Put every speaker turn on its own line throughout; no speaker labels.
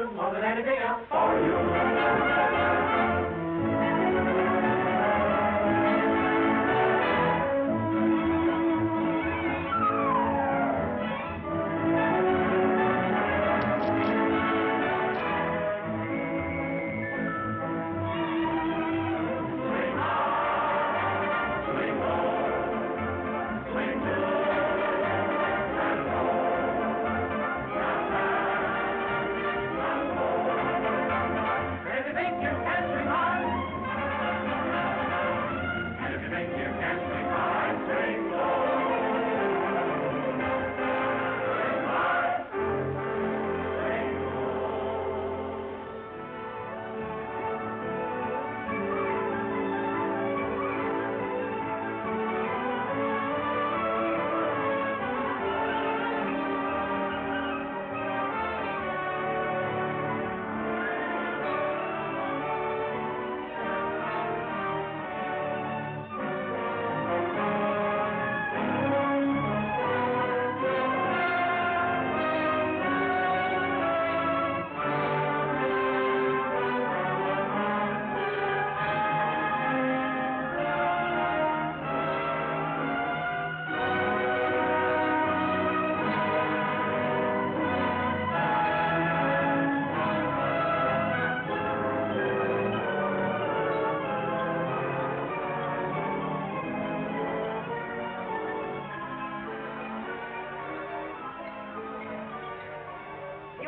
do more than anything else for you.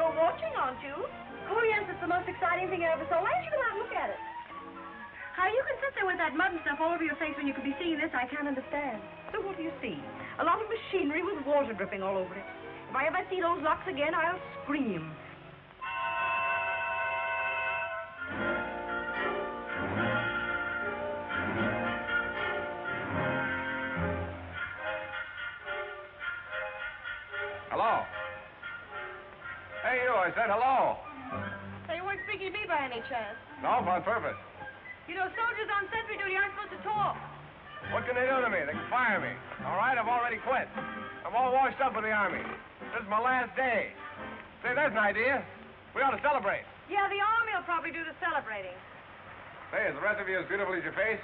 Watching, aren't you? Oh, yes, it's the most exciting thing I ever saw. Why don't you go out and look at it? How you can sit there with that mud and stuff all over your face when you could be seeing this, I can't understand.
So what do you see? A lot of machinery with water dripping all over it. If I ever see those locks again, I'll scream.
Hello? Hey, you, I said hello.
Say, you weren't speaking to me by any chance.
No, on purpose.
You know, soldiers on sentry duty aren't supposed to talk.
What can they do to me? They can fire me. All right, I've already quit. I'm all washed up with the Army. This is my last day. Say, there's an idea. We ought to celebrate.
Yeah, the Army will probably do the celebrating.
Say, is the rest of you as beautiful as your face?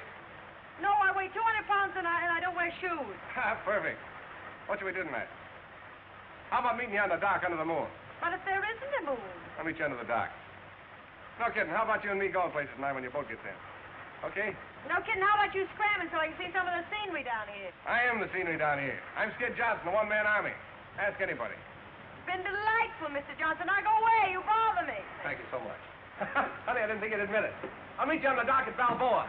No, I weigh 200 pounds and I don't wear shoes.
Perfect. What should we do tonight? How about meeting you on the dock under the moon?
But if there isn't a moon.
I'll meet you under the dock. No kidding. How about you and me going places tonight when your boat gets in? Okay?
No kidding. How about you scramming so I can see some of the scenery down here?
I am the scenery down here. I'm Skid Johnson, the one-man army. Ask anybody.
It's been delightful, Mr. Johnson. Now go away. You bother me.
Thank you so much. Honey, I didn't think you'd admit it. I'll meet you on the dock at Balboa.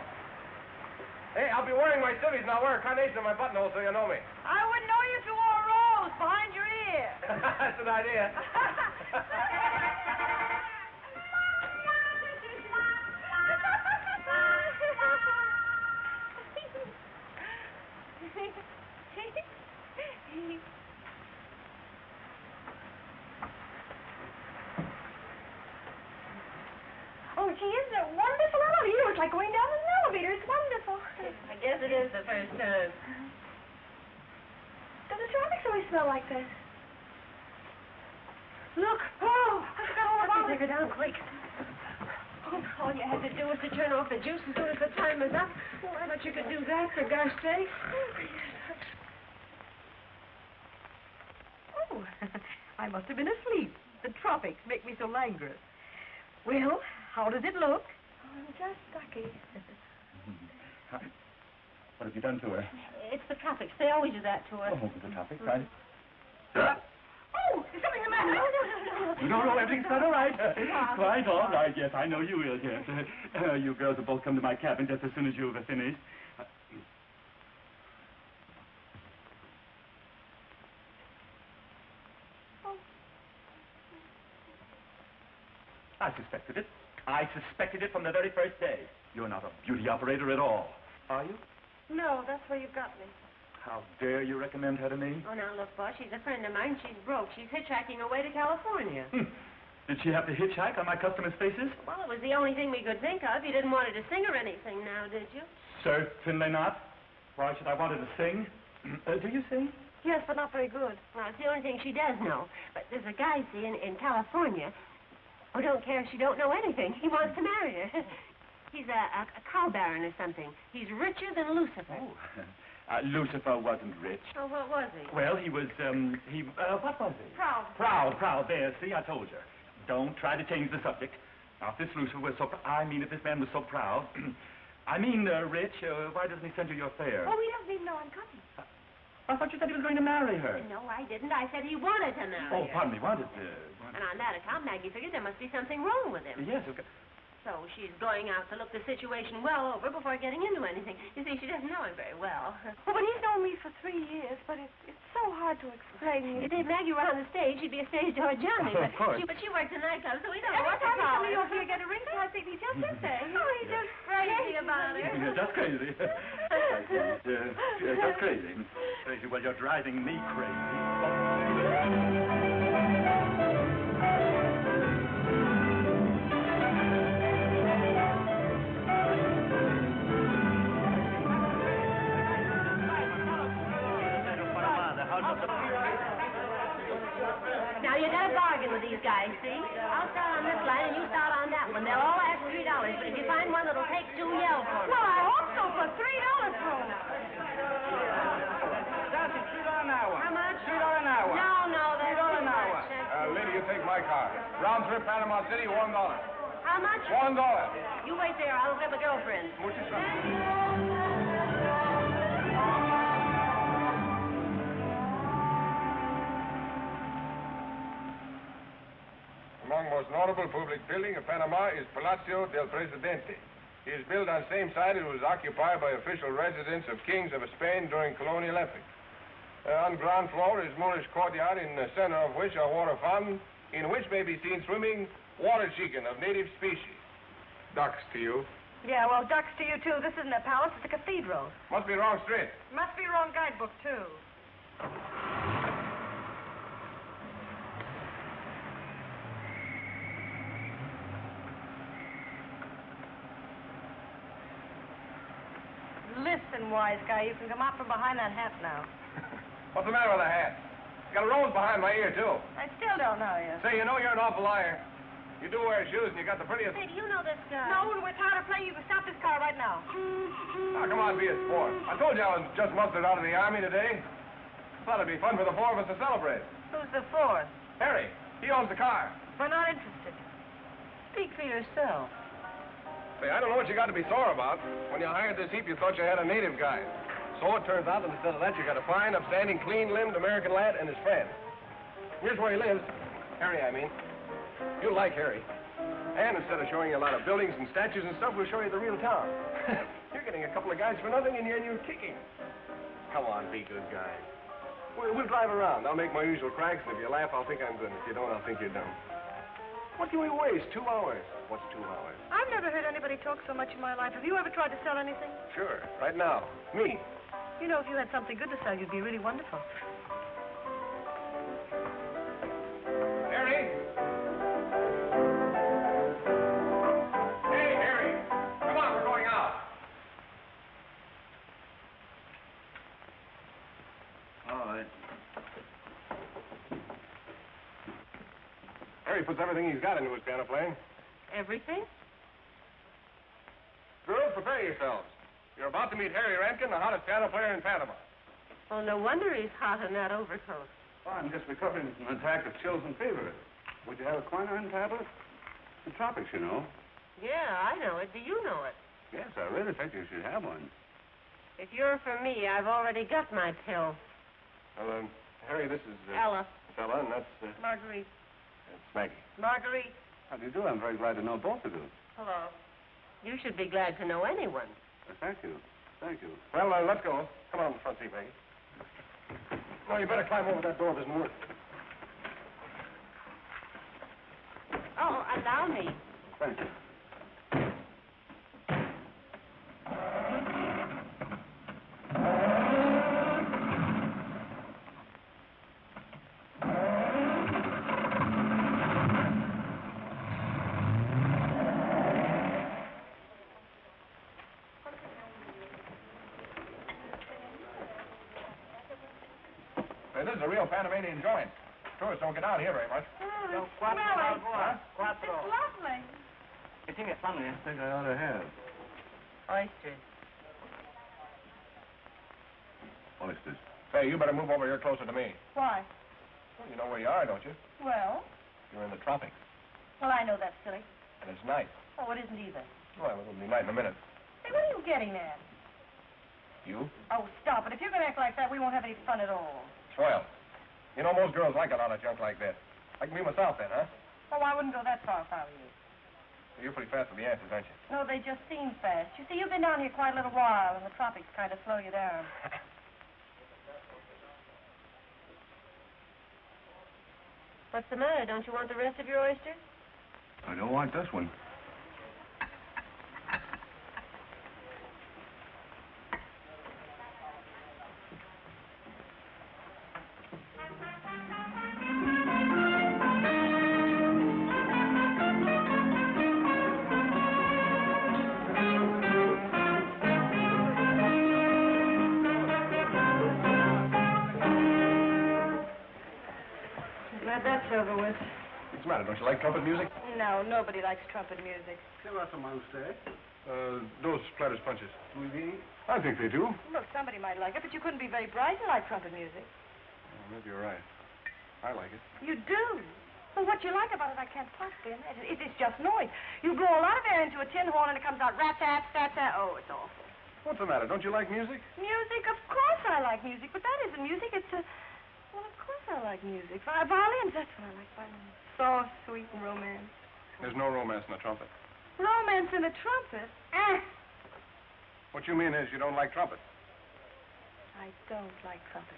Hey, I'll be wearing my civvies and I'll wear a carnation in my buttonhole so you know me.
I wouldn't know you if you wore a rose behind your ear.
That's an idea.
Oh, gee, isn't it wonderful out here? It's like going down an elevator. It's wonderful.
I guess it is the first time.
Does the tropics always smell like this? Look! Oh, I forgot all about it.
Take her down quick. Oh, all you had to do was to turn off the juice as soon as the time is up. Oh, I bet you could do that, for gosh sake. Oh, I must have been asleep. The tropics make me so languorous. Well, how does it look?
Oh, I'm just ducky.
What have you done to her?
It's the tropics. They always do that to us.
Oh, the tropics, right?
Oh, is something the matter?
No, everything's quite all right. Quite all right, yes, I know you will, yes. You girls will both come to my cabin just as soon as you've finished. I suspected it. I suspected it from the very first day. You're not a beauty operator at all, are you?
No, that's where you got me.
How dare you recommend her to me?
Oh, now, look, boss, she's a friend of mine. She's broke. She's hitchhiking away to California.
Did she have to hitchhike on my customers' faces?
Well, it was the only thing we could think of. You didn't want her to sing or anything now, did you?
Certainly not. Why should I want her to sing? Do you sing?
Yes, but not very good.
Well, it's the only thing she does know. But there's a guy, see, in California. Oh, don't care if she don't know anything. He wants to marry her. He's a cow baron or something. He's richer than Lucifer.
Oh, Lucifer wasn't rich.
Oh, what was he?
Well, he was, what was he?
Proud.
Proud. There, see, I told you. Don't try to change the subject. Now, if this Lucifer was so, if this man was so proud, Rich, why doesn't he send you your fare?
Oh, we don't need no one coming.
I thought you said he was going to marry her.
No, I didn't. I said he wanted to marry her.
Oh, pardon me, wanted.
And on that account, Maggie figured there must be something wrong with him.
Yes,
So she's going out to look the situation well over before getting into anything. You see, she doesn't know him very well.
Oh, but he's known me for 3 years, but it's so hard to explain.
If Maggie were on the stage, she'd be a stage door Johnny.
Of course.
But she works a nightclub, so we don't know
Every
what to
time
call
somebody
her.
over here get a ring card, he just sits there.
Oh, he's just crazy about her.
That's crazy. That's crazy. Crazy. Well, you're driving me crazy.
Now, you got a bargain with these guys, see? I'll start on this line and you start on that one. They'll all ask $3, but if you find one that'll take 2, yell for them.
Well, I hope so for $3 for him.
That's $3 an hour.
How much?
$3 an hour.
No, that's
$3
too
an hour.
much.
Lady, you take my car. Round trip Panama City, $1.
How much?
$1.
You wait there. I'll look up a girlfriend.
Muchas gracias. Among most notable public building of Panama is Palacio del Presidente. It is built on the same site it was occupied by official residents of kings of Spain during colonial epoch. On ground floor is Moorish courtyard, in the center of which a water fountain, in which may be seen swimming water chicken of native species. Ducks to you.
Yeah, well, ducks to you, too. This isn't a palace, it's a cathedral.
Must be wrong street.
Must be wrong guidebook, too. Listen, wise guy, you can come out from behind that hat now.
What's the matter with the hat? Got a rose behind my ear, too.
I still don't know you.
Say, you know you're an awful liar. You do wear shoes, and you got the prettiest...
Say, do you know this guy?
No, when we're tired of playing, you can stop this car right now.
Now, come on, be a sport. I told you I was just mustered out of the Army today. Thought it'd be fun for the 4 of us to celebrate.
Who's the fourth?
Harry, he owns the car.
We're not interested. Speak for yourself.
Say, I don't know what you got to be sore about. When you hired this heap, you thought you had a native guy. So it turns out that instead of that, you got a fine, upstanding, clean-limbed American lad and his friend. Here's where he lives. Harry, I mean. You'll like Harry. And instead of showing you a lot of buildings and statues and stuff, we'll show you the real town. You're getting a couple of guys for nothing, and you're kicking. Come on, be good guys. We'll drive around. I'll make my usual cracks, and if you laugh, I'll think I'm good. If you don't, I'll think you're dumb. What can we waste? 2 hours. What's 2 hours?
I've never heard anybody talk so much in my life. Have you ever tried to sell anything?
Sure. Right now. Me.
You know, if you had something good to sell, you'd be really wonderful.
Harry? Hey, Harry. Come on, we're going out.
All right.
Harry puts everything he's got into his piano playing.
Everything?
Girls, prepare yourselves. You're about to meet Harry Rankin, the hottest piano player in Panama.
Well, no wonder he's hot in that overcoat.
Oh, I'm just recovering from an attack of chills and fever. Would you have a quinine tablet? The tropics, you know.
Yeah, I know it. Do you know it?
Yes, I really think you should have one.
If you're for me, I've already got my pill.
Well, Harry, this is...
Ella.
Ella, and that's...
Marguerite.
It's Maggie.
Marguerite.
How do you do? I'm very glad to know both of you.
Hello. You should be glad to know anyone.
Thank you. Thank you.
Well, let's go. Come on, front seat, Maggie. No, you better climb over that door. It doesn't work.
Oh, allow me.
Thank you.
Hey, this is a real Panamanian joint. Tourists don't get out here very much.
Oh, it's
Cuatro,
smelly.
Balboa. Cuatro.
It's lovely.
You think it's funny?
I think I ought to have.
Oysters.
Oysters.
Say, you better move over here closer to me.
Why?
Well, you know where you are, don't you?
Well,
You're in the tropics.
well, I know that's silly.
And it's night.
Oh, it isn't either.
Well, it'll be night in a minute.
Hey, what are you getting at?
You?
Oh, stop it. If you're going to act like that, we won't have any fun at all.
Swell. You know, most girls like a lot of junk like that. I can be myself then, huh?
Oh, I wouldn't go that far if I were you.
You're pretty fast with the answers, aren't you?
No, they just seem fast. You see, you've been down here quite a little while, and the tropics kind of slow you down.
What's the matter? Don't you want the rest of your oysters?
I don't want this one.
Glad that's over with.
What's the matter? Don't you like trumpet music?
No, nobody likes trumpet music.
¿Qué va a tomar usted?
Those Platter's punches.
Muy bien.
I think they do.
Look, somebody might like it, but you couldn't be very bright to like trumpet music.
Maybe you're right. I like it.
You do? Well, what you like about it, I can't possibly imagine. It's just noise. You blow a lot of air into a tin horn and it comes out rat-tat. Oh, it's awful.
What's the matter? Don't you like music?
Music? Of course I like music, but that isn't music. It's a... Well, of course I like music. Violins, that's what I like, violins. Soft, sweet, and romance.
There's no romance in the trumpet.
Romance in a trumpet?
What you mean is you don't like trumpet.
I don't like trumpet.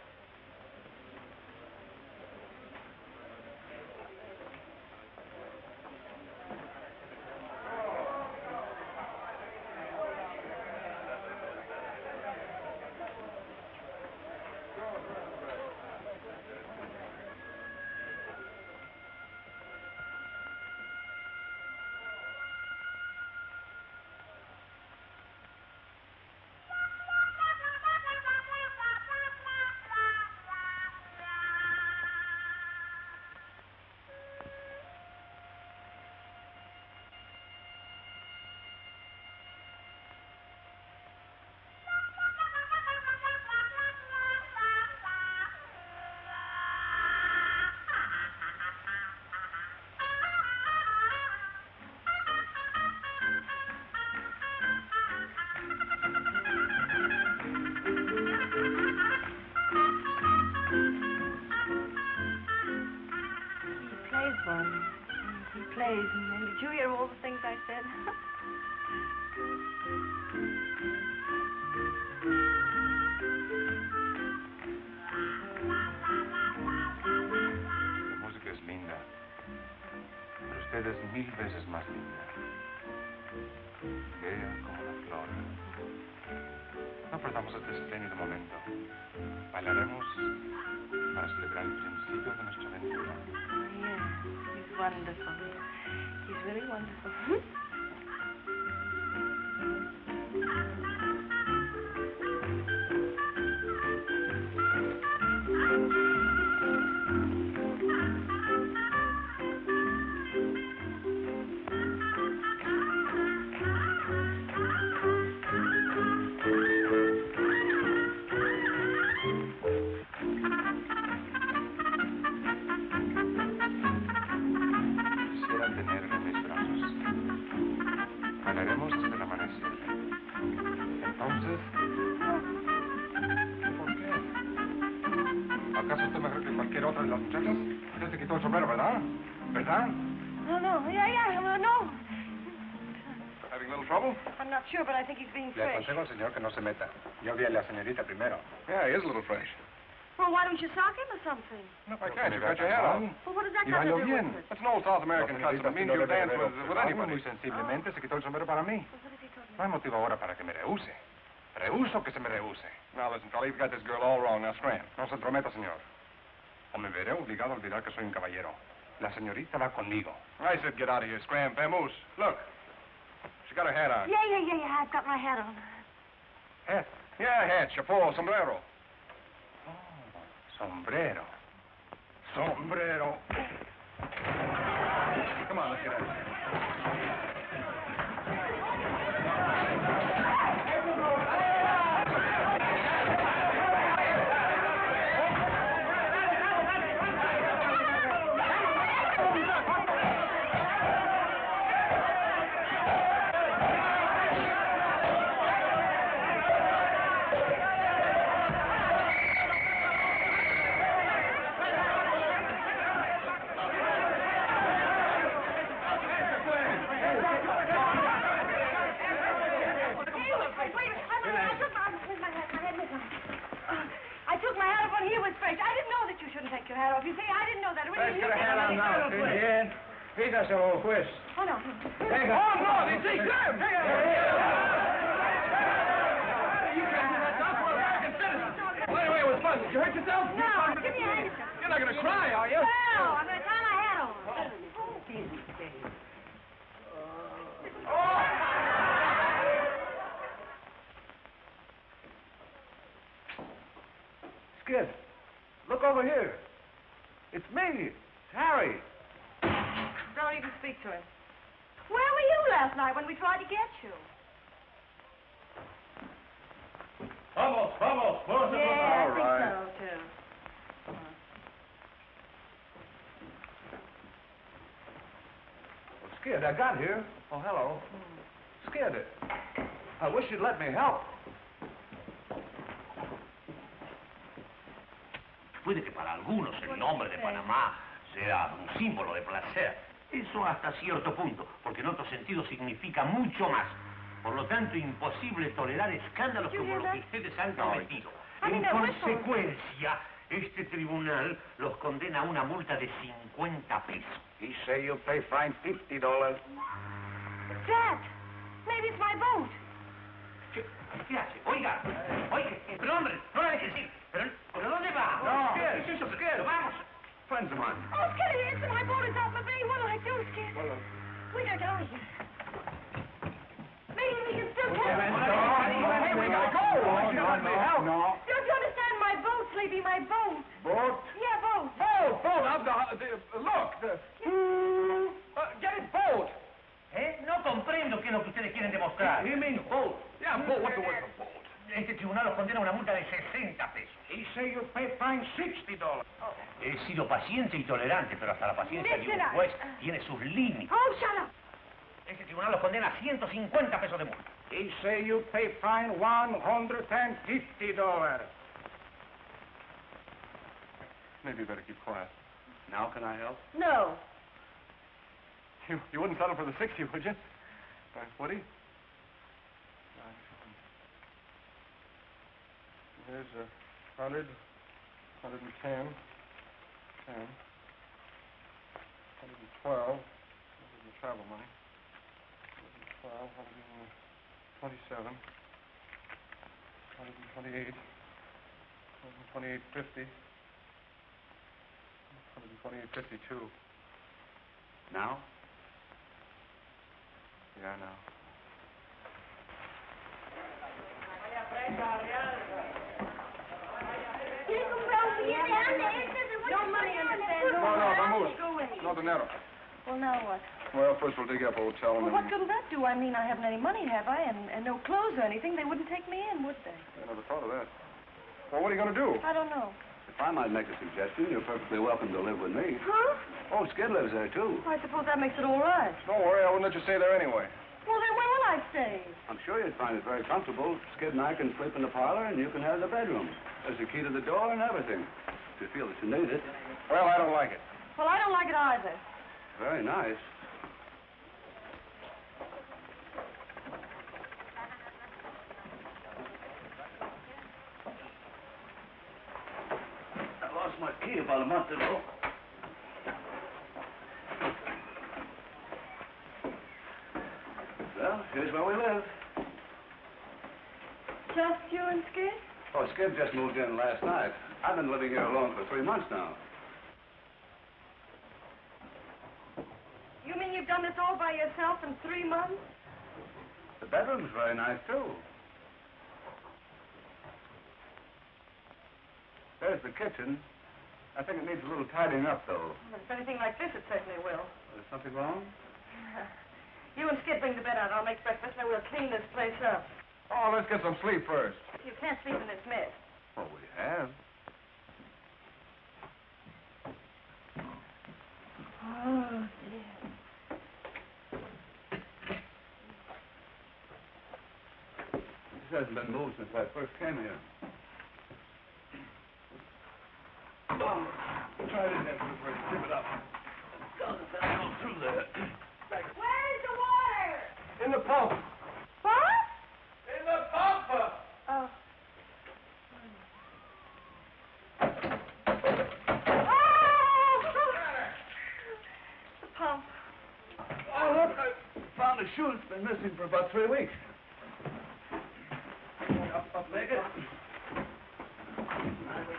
He plays, and did you hear all the things I said?
La música es linda, pero usted es 1000 veces más linda. Bella como la flor. No perdamos este espléndido momento. Bailaremos para celebrar el principio de nuestra aventura.
Yeah, he's wonderful. He's really wonderful.
Quisiera tenerla en mis brazos. Bailaremos hasta el amanecer. Entonces... ¿Por qué? ¿Acaso usted mejor que cualquier otra de las muchachas? Usted se quitó el sombrero, ¿verdad? ¿Verdad?
No, yeah, no.
Having a little trouble?
I'm not sure, but I think he's being
Le
fresh.
aconsejo al señor que no se meta. Yo vi a la señorita primero.
Yeah, he is a little fresh.
Well, why don't you sock him or something?
No, I can't. You got your hat on.
Well, what does that
Y
got to
bailó
do
bien.
with it?
That's an old South American
La
custom.
señorita
It means
no
you
debe
dance
haber
with
observado.
anybody.
Muy sensiblemente se quitó el sombrero para mí.
Well, what has he told
No hay motivo ahora para que me rehúse. Rehuso que se me rehúse.
Now, listen, fella, you've got this girl all wrong. Now, scram.
No se entrometa, señor. O me veré obligado a olvidar que soy un caballero. La señorita va conmigo.
I said get out of here, scram. Vamoose. Look. She got her hat on.
Yeah, I've got my hat on.
Hat.
Yeah, hat, chapeau, sombrero.
Oh, sombrero.
sombrero. Come on, let's get out.
I took my hat off when he was fresh. I didn't know that you shouldn't take your hat off. You see, I didn't know that.
Let's get a hat on now, bien. Quítaselo, juez.
Oh, no.
Venga. Oh, no, they see Clem. You can't do that, Doc. We're American citizens. Well, anyway, it was fun. Did you hurt yourself?
No, give me a handkerchief.
You're not going to cry, are you?
No, I'm going to tie my hat on.
Skid, look over here. It's me. It's Harry.
Don't even speak to him. Where were you last night when we tried to get you?
Vamos, vamos. Vamos
Yeah,
All
I
right.
think so, too.
Well, Skid, I got here. Oh, hello. Skid, I wish you'd let me help.
Puede que para algunos el nombre de Panamá sea un símbolo de placer. Eso hasta cierto punto, porque en otro sentido significa mucho más. Por lo tanto, imposible tolerar escándalos como los que ustedes han cometido. En consecuencia, este tribunal los condena a una multa de 50 pesos.
He say you'll pay fine $50.
Dad, maybe it's my boat.
¿Qué hace? Oiga, pero hombre, no la dejes ir. ¿Pero dónde va?
No,
¿Qué es eso?
Skid.
Vamos.
Friends of mine.
Oh, Skid, it's my boat. It's off the bay. What'll I do, Skid? We gotta get out of here. Maybe we can still catch it.
Hey, we gotta go. You let me help. No.
Don't you understand? My boat, Sleepy, my boat.
Boat?
Yeah, boat.
Boat. Look. Get it, boat.
No comprendo qué es lo que ustedes quieren demostrar.
He means boat. Yeah, boat. What's the word for boat?
Este tribunal los condena a una multa de 60 pesos.
He say you'll pay fine $60.
He sido paciente y tolerante, pero hasta la paciencia de un juez tiene sus límites.
Oh, shut up.
Este tribunal los condena a 150 pesos de multa.
He say you pay fine $150. Maybe you better keep quiet. Now can I help?
No.
You wouldn't settle for the 60, would you? Would he? Here's 100, 110, 10, 112, this is the travel money, 112, 127, 128, 128.50, 128.52. Now? Yeah, now.
No money, understand?
No, vamos.
Go away.
No dinero.
Well, now what?
Well, first we'll dig up a hotel and
Well,
then...
what good'll that do? I mean, I haven't any money, have I? And no clothes or anything. They wouldn't take me in, would they?
I never thought of that. Well, what are you going to do?
I don't know.
If I might make a suggestion, you're perfectly welcome to live with me.
Huh?
Oh, Skid lives there, too.
I suppose that makes it all right.
Don't worry, I wouldn't let you stay there anyway.
Well, then where will I stay?
I'm sure you'd find it very comfortable. Skid and I can sleep in the parlor, and you can have the bedroom. There's a key to the door and everything, if you feel that you need it.
Well, I don't like it.
Well, I don't like it either.
Very nice. I lost my key about a month ago. Well, here's where we live.
Just you and Skid?
Oh, Skid just moved in last night. I've been living here alone for 3 months now.
You mean you've done this all by yourself in 3 months?
The bedroom's very nice, too. There's the kitchen, I think it needs a little tidying up, though.
Well, if anything like this, it certainly will.
Is something wrong?
You and Skid bring the bed out. I'll make breakfast, and then we'll clean this place up.
Oh, let's get some sleep first.
You can't sleep in this mess.
Well, we have.
Oh, dear.
This hasn't been moved since I first came here.
Oh, try this after first. Tip it up.
Go through there.
Where's the water?
In the pump.
What?
In the pump.
Oh. The pump.
Oh, look, I found a shoe that's been missing for about 3 weeks. Up, make it.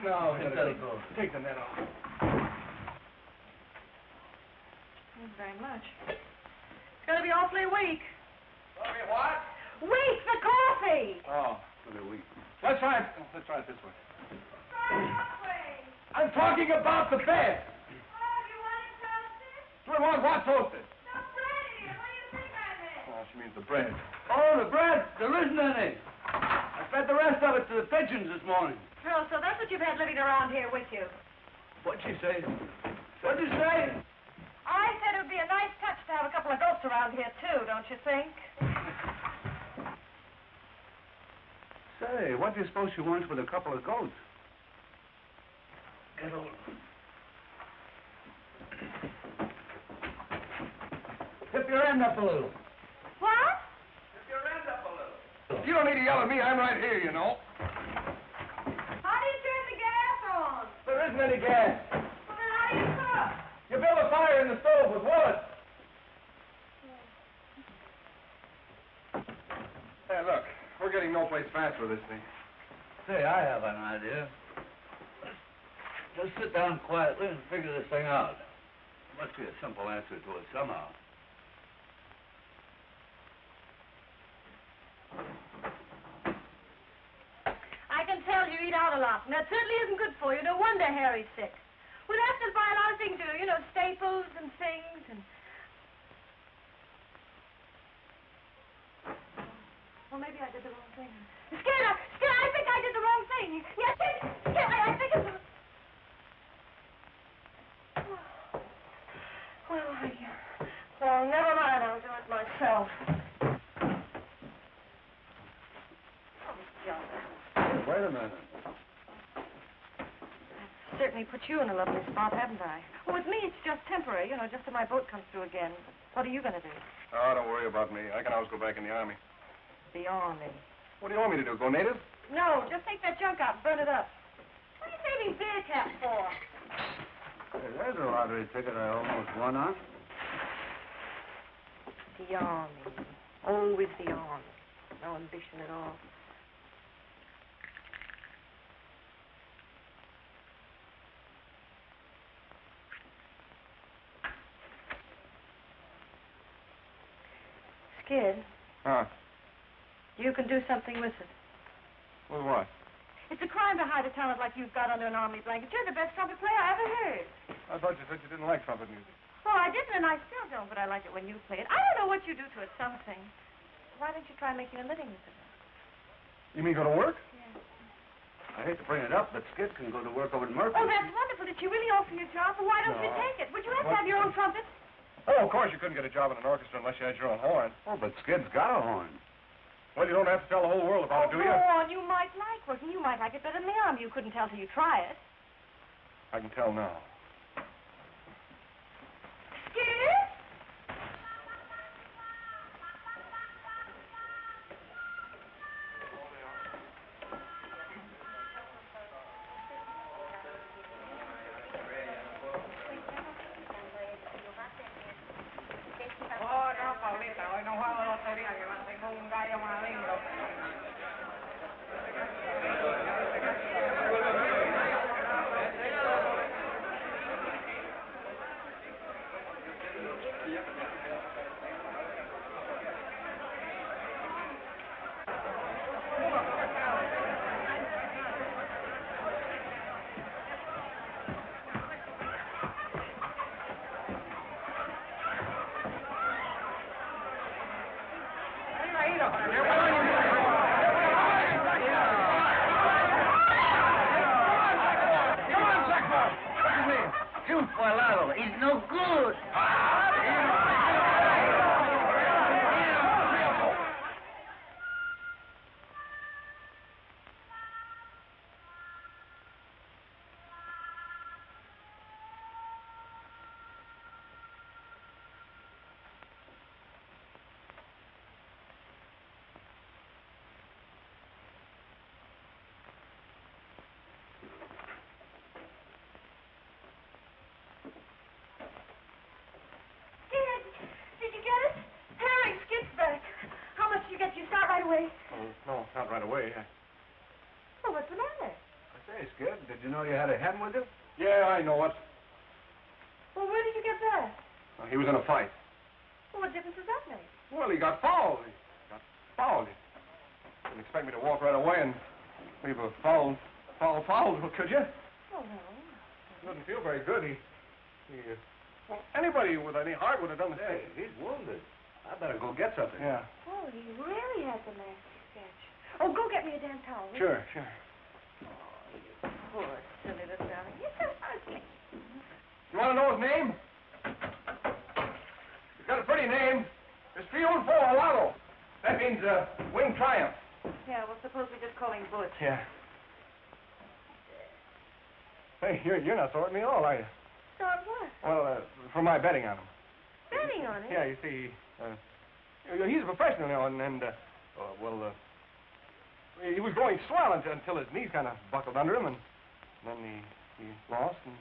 No,
Let that go.
Take the net off.
Thank you very much. It's going to be awfully weak.
Okay, what?
Weak, the coffee!
Oh, for the week. Let's try it this way.
Try that way.
I'm talking about the bed.
Oh, you want it toasted?
We want what toasted?
The bread. What do you think I meant?
Oh, she means the bread.
Oh, the bread. There isn't any. I fed the rest of it to the pigeons this morning.
Oh, so that's what you've had living around here with you.
What'd she say? What'd you say?
I said it would be a nice touch to have a couple of goats around here, too, don't you think?
Say, what do you suppose she wants with a couple of goats?
Get over.
Tip your end up a little.
What?
You don't need to yell at me. I'm right here, you know.
How do you turn the gas on?
There isn't any gas.
Well, then how do you cook?
You build a fire in the stove with wood. Hey, look. We're getting no place fast with this thing.
Say, I have an idea. Just sit down quietly and figure this thing out. There must be a simple answer to it somehow.
I can tell you eat out a lot, and that certainly isn't good for you. No wonder Harry's sick. We'll have to buy a lot of things, you know, staples and things, and... Well, maybe I did the wrong thing. Skid, I think I did the wrong thing. Yes, Skid, I think it's... Well, never mind. I'll do it myself.
Wait a minute.
I've certainly put you in a lovely spot, haven't I? Well, with me, it's just temporary, you know, just till my boat comes through again. What are you going to do?
Oh, don't worry about me. I can always go back in the army.
The army.
What do you want me to do, go native?
No, just take that junk out and burn it up. What are you saving beer caps for?
Hey, there's a lottery ticket I almost won on.
The army. Always the army. No ambition at all. Skid,
Huh?
you can do something with it.
With what?
It's a crime to hide a talent like you've got under an army blanket. You're the best trumpet player I ever heard.
I thought you said you didn't like trumpet music.
Well, I didn't, and I still don't, but I like it when you play it. I don't know what you do to it, something. Why don't you try making a living with it?
You mean go to work?
Yeah.
I hate to bring it up, but Skid can go to work over at Murphy.
Oh, that's wonderful. Did she really offer you a job? Well, why don't you
No.
take it? Would you have to
What?
have your own trumpet?
Oh, of course you couldn't get a job in an orchestra unless you had your own horn.
Oh, but Skid's got a horn.
Well, you don't have to tell the whole world about it, do
Go
you?
on. You might like working. You might like it better than the army. You couldn't tell till you try it.
I can tell now.
Skid?
Oh, no, Paulita, hoy no juego lotería, que tengo un gallo más lindo.
Falado. It's no good.
No, not right away.
Well, what's the matter?
I say, Skid, did you know you had a hen with you?
Yeah, I know it.
Well, where did you get that?
He was in a fight.
Well, what difference does that make?
Well, he got fouled. Didn't expect me to walk right away and leave a foul, could you?
Oh, no.
He doesn't feel very good. Well, anybody with any heart would have done the
Hey,
same.
he's wounded. I better go get something.
Yeah.
Oh, he really has a nasty sketch. Oh, go get me a damn towel. will you?
Sure.
Poor silly little darling. He's so ugly.
You want to know his name? He's got a pretty name. It's Triunfo Alado. That means winged triumph.
Yeah, well, suppose we just call him Butch.
Yeah. Hey, you're not sorting me at all, are you?
Start what?
Well, for my betting on him.
Betting on it?
Yeah, you see, he's a professional now, he was going swell until his knees kind of buckled under him, and then he lost, and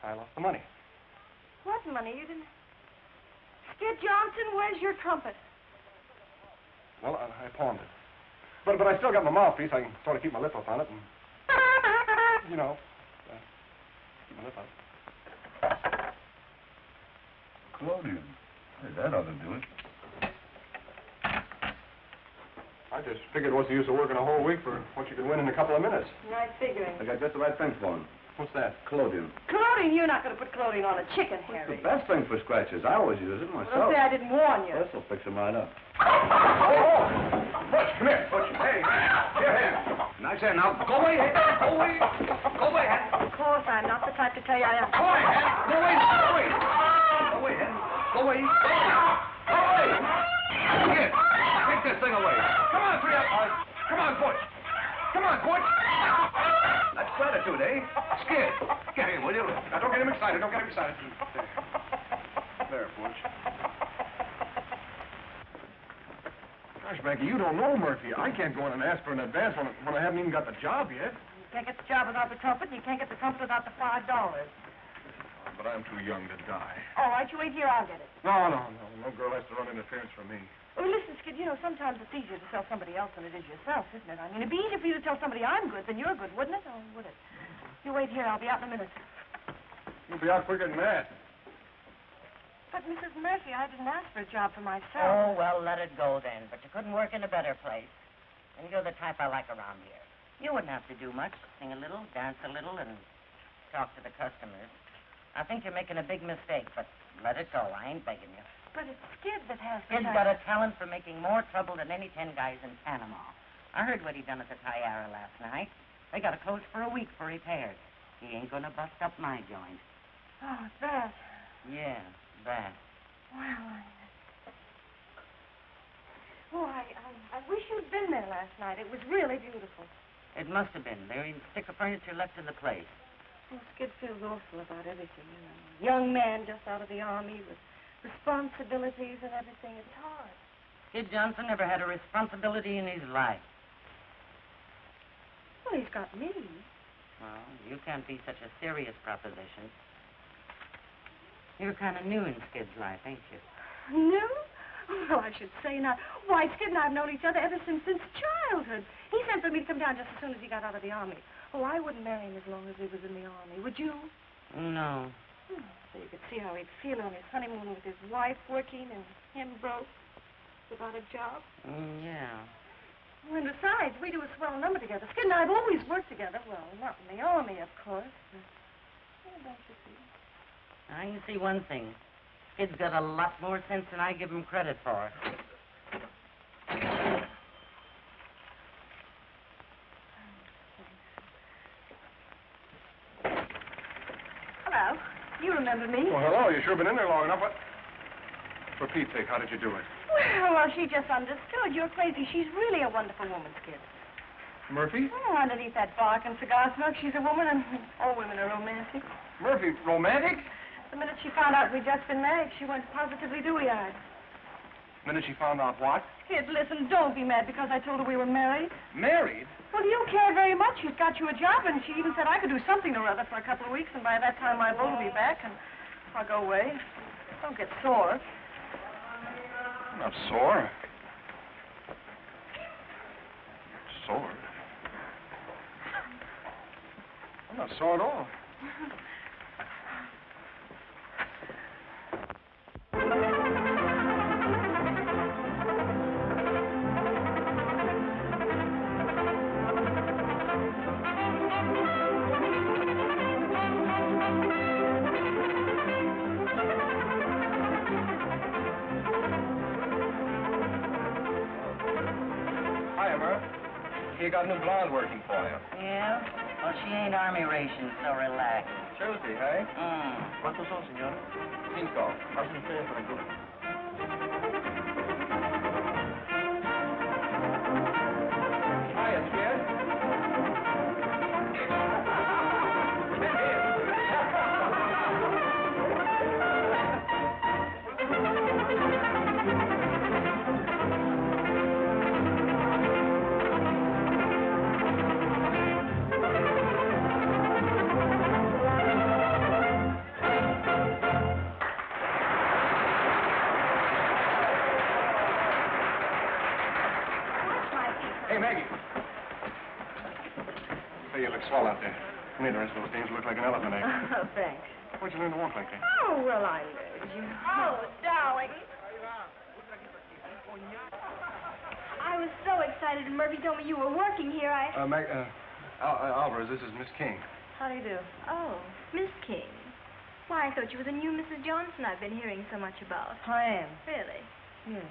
I lost the money.
What money? You didn't... Skid Johnson, where's your trumpet?
Well, I pawned it. But I still got my mouthpiece. I can sort of keep my lip up on it, and, keep my lip up.
Clodium. Hey, that ought to do it.
I just figured what's the use of working a whole week for what you could win in a couple of minutes.
Nice figuring.
I got just the right thing for him.
What's that?
Clodium.
Clothing? You're not going to put clothing on a chicken,
It's
Harry.
the best thing for scratches. I always use it myself.
Don't say I didn't warn you.
This will fix him right up.
Oh! Butch, come here. Butch, hey. Here.
Now, say, now, go away, hey. Go away. Go away, hey.
Of course, I'm not the type to tell you I am.
Go away, hey. Go away. Go away. Go away, hey. Go away. Go away. Here. Take this thing away.
Come on, come on, Butch. Come on, Butch.
That's gratitude, eh? Skid. Get in, will you?
Now, don't get him excited. There, Butch. Gosh, Maggie, you don't know Murphy. I can't go in and ask for an advance when I haven't even got the job yet.
You can't get the job without the trumpet, and you can't get the trumpet without the $5.
But I'm too young to die.
All right, you wait here, I'll get it.
No. No girl has to run interference for me.
Oh, listen, Skid, sometimes it's easier to tell somebody else than it is yourself, isn't it? I mean, it'd be easier for you to tell somebody I'm good than you're good, wouldn't it? Oh, would it? You wait here, I'll be out in a minute.
You'll be out quicker than that.
But, Mrs. Murphy, I didn't ask for a job for myself.
Oh, well, let it go then. But you couldn't work in a better place. And you're the type I like around here. You wouldn't have to do much. Sing a little, dance a little, and talk to the customers. I think you're making a big mistake, but let it go. I ain't begging you.
But it's Skid that has the
Kid's got a talent for making more trouble than any 10 guys in Panama. I heard what he done at the Tiara last night. They got it closed for a week for repairs. He ain't gonna bust up my joint.
Oh, that.
Yeah, that.
Well, I wish you'd been there last night. It was really beautiful.
It must have been. There ain't a stick of furniture left in the place.
Well, Skid feels awful about everything, Young man just out of the army with responsibilities and everything. It's hard.
Kid Johnson never had a responsibility in his life.
Well, he's got me.
Well, you can't be such a serious proposition. You're kind of new in Skid's life, ain't you?
New? Well, I should say not. Why, Skid and I have known each other ever since childhood. He sent for me to come down just as soon as he got out of the army. Oh, I wouldn't marry him as long as he was in the army. Would you?
No.
So you could see how he'd feel on his honeymoon with his wife working and him broke without a job.
Yeah.
Well, and besides, we do a swell number together. Skid and I have always worked together. Well, not in the army, of course. But, don't you see?
I can see one thing. Skid's got a lot more sense than I give him credit for.
remembered me.
Well, hello. You sure been in there long enough. What? For Pete's sake, how did you do it?
Well, she just understood. You're crazy. She's really a wonderful woman, Skid.
Murphy?
Oh, underneath that bark and cigar smoke, she's a woman, and all women are romantic.
Murphy, romantic?
The minute she found out we'd just been married, she went positively dewy-eyed.
Minute she found out what?
Skid, listen, don't be mad because I told her we were married.
Married?
Well, you care very much. She's got you a job, and she even said I could do something or other for a couple of weeks, and by that time my bull will be back, and I'll go away. Don't get sore.
I'm not sore. Sore? I'm not sore at all. Hi, Emma. You got a new blonde working for you.
Yeah? Well, she ain't army ration, so relax.
Tuesday, hey?
¿Cuántos son, señora?
5.
Pasen ustedes por aquí.
Hiya, Skid. Hey, Maggie. Say, you look swell out there. Come here, the rest of those things look like an elephant egg.
Oh, thanks.
Where'd you learn to walk like that?
Oh, well, I learned you. Oh, darling. I was so excited when Murphy told me you were working here.
Alvarez, this is Miss King.
How do you do?
Oh, Miss King. Why, I thought you were the new Mrs. Johnson I've been hearing so much about.
I am.
Really?
Yes.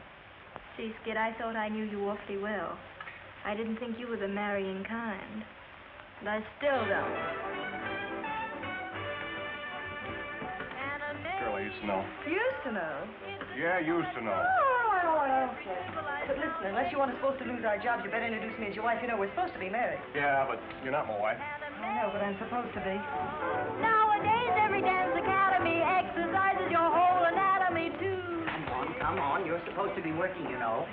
See, Skid, I thought I knew you awfully well. I didn't think you were the marrying kind. And I still don't.
Girl I used to know.
Used to know.
Yeah, used to know.
Oh, okay. But listen, unless you want us both to lose our jobs, you better introduce me as your wife. You know, we're supposed to be married.
Yeah, but you're not my wife.
I know, but I'm supposed to be.
Nowadays, every dance academy exercises your whole anatomy, too.
Come on. You're supposed to be working, you know.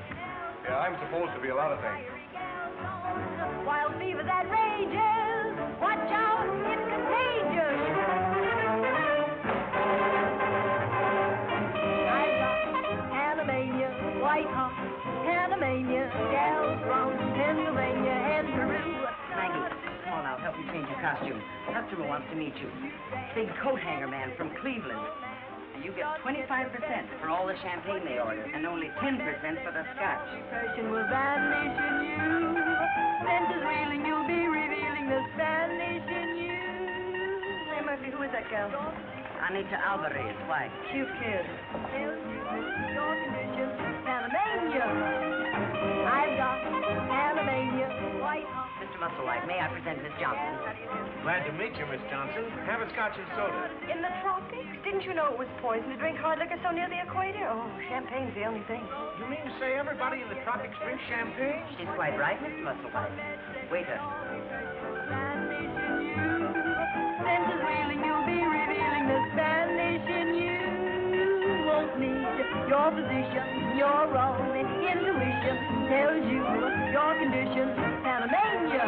Yeah, I'm supposed to be a lot of things.
Wild fever that rages. Watch out, it's contagious. I've got Panamania, white hot, Panamania, gals from Pennsylvania and Peru.
Maggie, come on now. Help me change your costume. Customer wants to meet you. Big coat hanger man from Cleveland. You get 25% for all the champagne they order, and only 10% for the scotch.
Depression will vanish in you. Senses reeling, you'll be revealing the Spanish in you.
Hey, Murphy, who is that girl?
Anita Alvarez. Why?
Cute kid.
Your condition, Panamania. I've got Panamania, white hot.
Mr. Musselwhite, may I present Miss Johnson?
Glad to meet you, Miss Johnson. Have a scotch and soda.
In the tropics? Didn't you know it was poison to drink hard liquor so near the equator? Oh, champagne's the only thing.
You mean to say everybody in the tropics drinks champagne?
She's quite right, Mr. Musselwhite. Waiter.
Senses reeling, you'll be revealing the Spanish in you. Won't need your position, your own intuition tells you your condition, Panamania.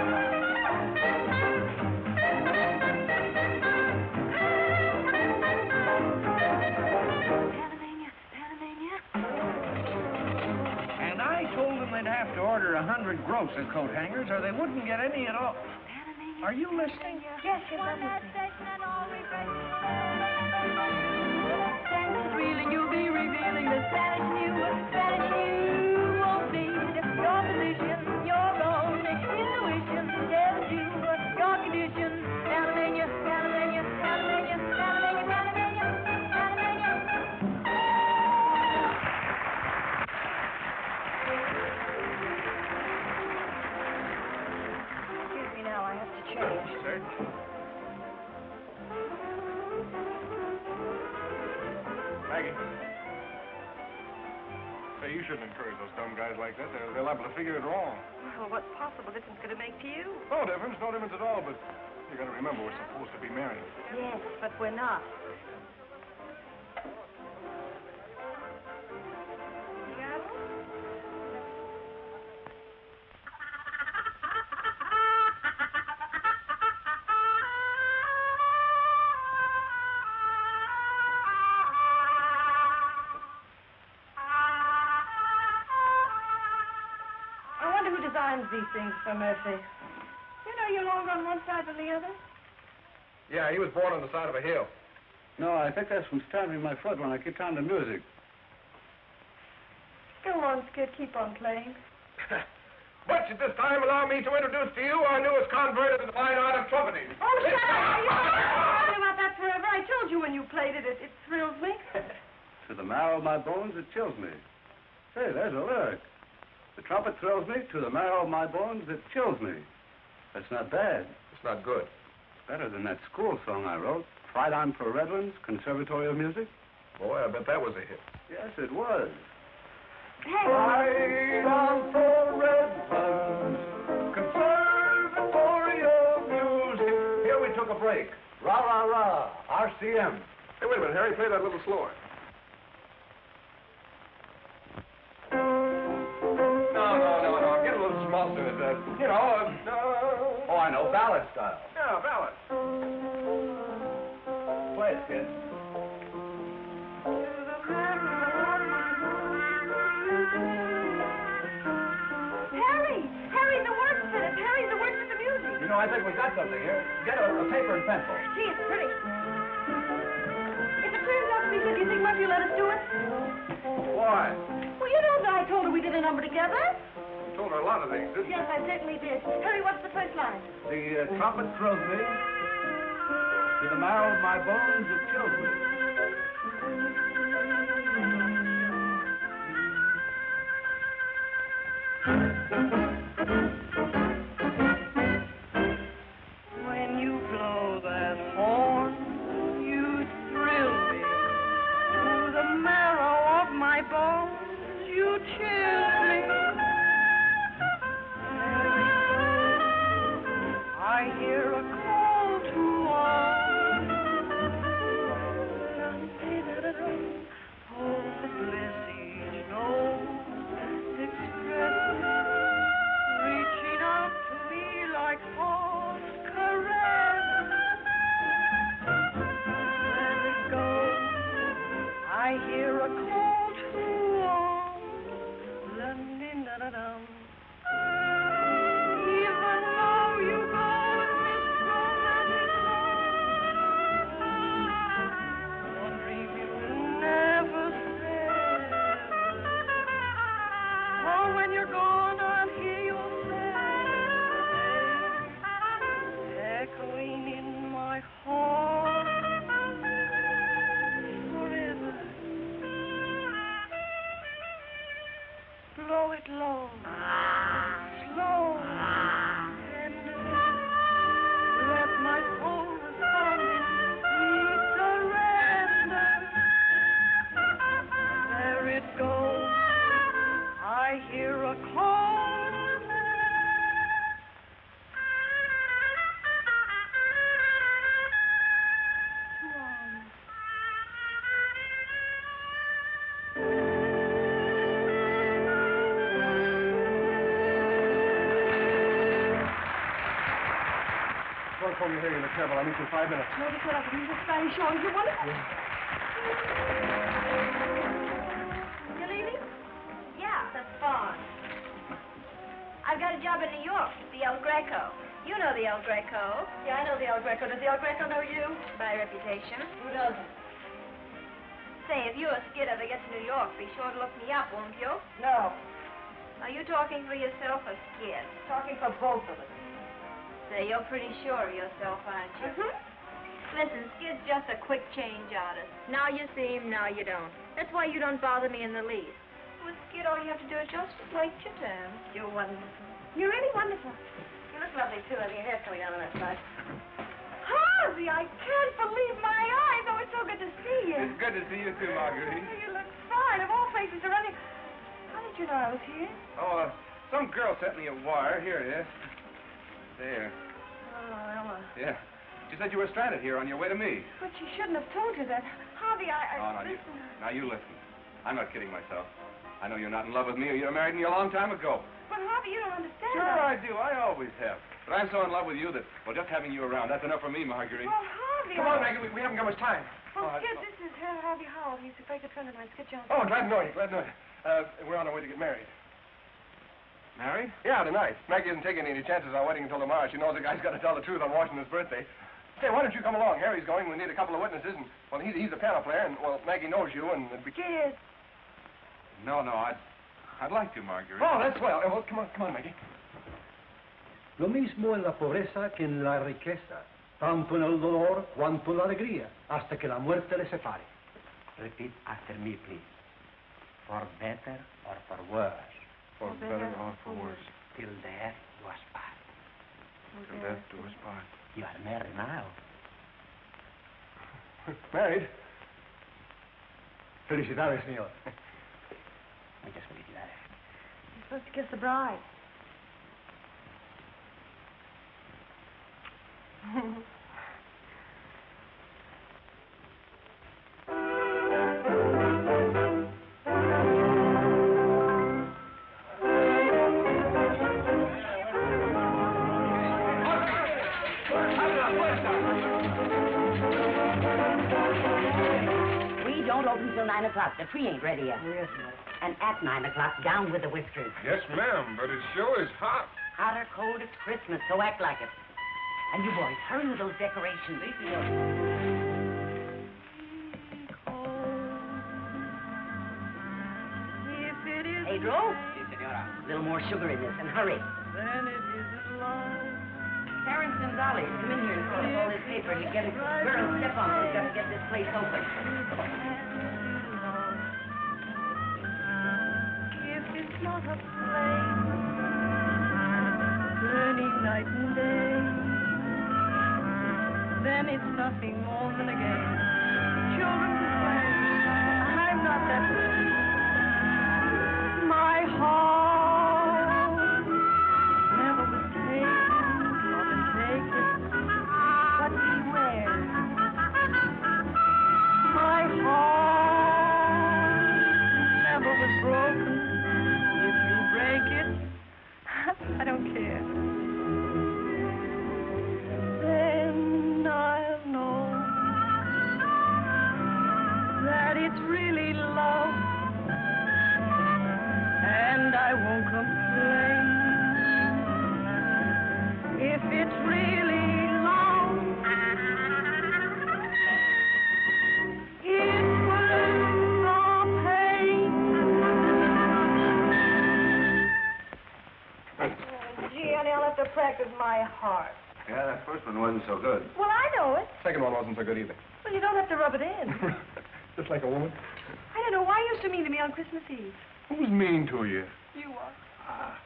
And I told them they'd have to order 100 gross of coat hangers or they wouldn't get any at all. Are you listening?
Yes, I'm listening.
Senses reeling, you'll be revealing the Spanish you won't need your position, your own intuition tells you your condition, Panamania, Panamania, Panamania, Panamania, Panamania, Panamania.
Excuse me now, I have to change.
Certainly. Hey, you shouldn't encourage those dumb guys like that. They're liable to figure it wrong.
Well, what possible difference could it make to you?
No difference at all, but you gotta remember we're supposed to be married.
Yes, but we're not. These things for Murphy. You know you're longer on one side than the other?
Yeah, he was born on the side of a hill.
No, I think that's from stamping my foot when I keep on the music.
Go on, Skid. Keep on playing.
Butch, at this time, allow me to introduce to you our newest convert to the fine art of trumpeting.
Oh, shut up! You talk about that forever. I told you when you played it, it thrills me.
To the marrow of my bones, it chills me. Say, there's a lyric. The trumpet thrills me, to the marrow of my bones, it chills me. That's not bad.
It's not good.
It's better than that school song I wrote, Fight On for Redlands, Conservatory of Music.
Boy, I bet that was a hit.
Yes, it was.
Hey!
Fight on for Redlands, Conservatory of Music. Here we took a break. Rah, rah, rah, RCM.
Hey, wait a minute, Harry, play that a little slower. No. Get a little schmaltz in it.
Oh, I know, ballad style.
Yeah, ballad.
Play it, kid.
Harry, the words fit it. Harry, the words fit the music.
You know, I think we got something here. Get a paper and pencil.
Gee, it's pretty. If it turns out to be good, do you think Murphy will let us do it?
Why?
Well, you know that I told her we did a number together.
You told her a lot of things, didn't you?
Yes, I certainly did. Harry, what's the first line?
The trumpet thrills me. To the marrow of my bones, it chills me.
When you blow that horn, you thrill me. To the marrow of my bones, you chill me. I hear a call to arms. Oh, the bliss each note expresses, reaching out to me like fond caress. There it goes. I hear a call to arms. La-dee-da-da-dum. Even though you go in this romantic love, one dream you never said. Oh, when you're gone, I'll hear your sad echoing in my heart forever. Blow it low, slow, tender. Let my soul respond in sweet surrender. There it goes. I hear a call.
Don't call me here in the trouble. I'll meet you in 5 minutes.
No, just what I can use this Spanish show. Is it wonderful? You leaving? Yeah, that's fine. I've got a job in New York, the El Greco. You know the El Greco. Yeah, I know the El Greco. Does the El Greco know you? By reputation. Who doesn't? Say, if you or Skid ever get to New York, be sure to look me up, won't you? No. Are you talking for yourself or Skid? Talking for both of us. Say, you're pretty sure of yourself, aren't you? Mm-hmm. Listen, Skid's just a quick change artist. Now you see him, now you don't. That's why you don't bother me in the least. With Skid, all you have to do is just wait your turn. You're wonderful. You're really wonderful. You look lovely, too. Have your hair coming down on that side. Harvey, I can't believe my eyes. Oh, it's so good to see you.
It's good to see you, too, Marguerite.
Oh, you look fine. Of all places, you're running...
I was here?
Oh, some girl sent me a wire. Here it is. There.
Oh, Ella.
Yeah. She said you were stranded here on your way to me.
But she shouldn't have told you that. Harvey, listen.
Now you listen. I'm not kidding myself. I know you're not in love with me or you'd have married me a long time ago.
But Harvey, you don't understand.
Sure I do. I always have. But I'm so in love with you that, well, just having you around, that's enough for me, Marguerite.
Well, Harvey...
Come on, Maggie. We haven't got much time.
Oh, Skid, this is Harvey Howell. He's a very good friend of mine. Skid Johnson.
Oh, glad to know you. Glad to know you. We're on our way to get married.
Married?
Yeah, tonight. Maggie isn't taking any chances on wedding until tomorrow. She knows the guy's got to tell the truth on Washington's birthday. Say, why don't you come along? Harry's going. We need a couple of witnesses. And, well, he's a piano player, and, well, Maggie knows you, and...
Skid.
No, I'd like to, Marguerite.
Oh, that's well. Well, come on, Maggie.
Lo mismo en la pobreza que en la riqueza, tanto en el dolor cuanto en la alegría, hasta que la muerte les separe.
Repeat after me, please. For better or for worse.
For better or for worse.
Till death do us part.
Till death do us part.
You are married now.
Married?
Felicidades, señor.
Muchas felicidades.
You're supposed to kiss the bride.
We don't open till 9 o'clock. The tree ain't ready yet.
Yes, ma'am.
And at 9 o'clock, down with the whiskers.
Yes, ma'am, but it sure is hot.
Hot or cold, it's Christmas, so act like it. And you boys, hurry with those decorations. Pedro?
Sí, señora.
A little more sugar in this, and hurry.
Then it isn't love.
Terrence and Dolly, come in here and fill up all this paper. You get a girl, step on it. We've got to get this place open.
If it's not a flame, burning night and day, then it's nothing more than a game. Children play. I'm not that way. My heart never was taken or been taken, but beware. My heart never was broken. If you break it, I don't care. Then I'll know that it's really love, and I won't complain. If it's really long, it's worth the pain. Oh, gee, honey, I'll have to practice my heart.
Yeah, that first one wasn't so good.
Well, I know it.
Second one wasn't so good either.
Well, you don't have to rub it in.
Just like a woman.
I don't know why you used to mean to me on Christmas Eve.
Who's mean to you?
You are.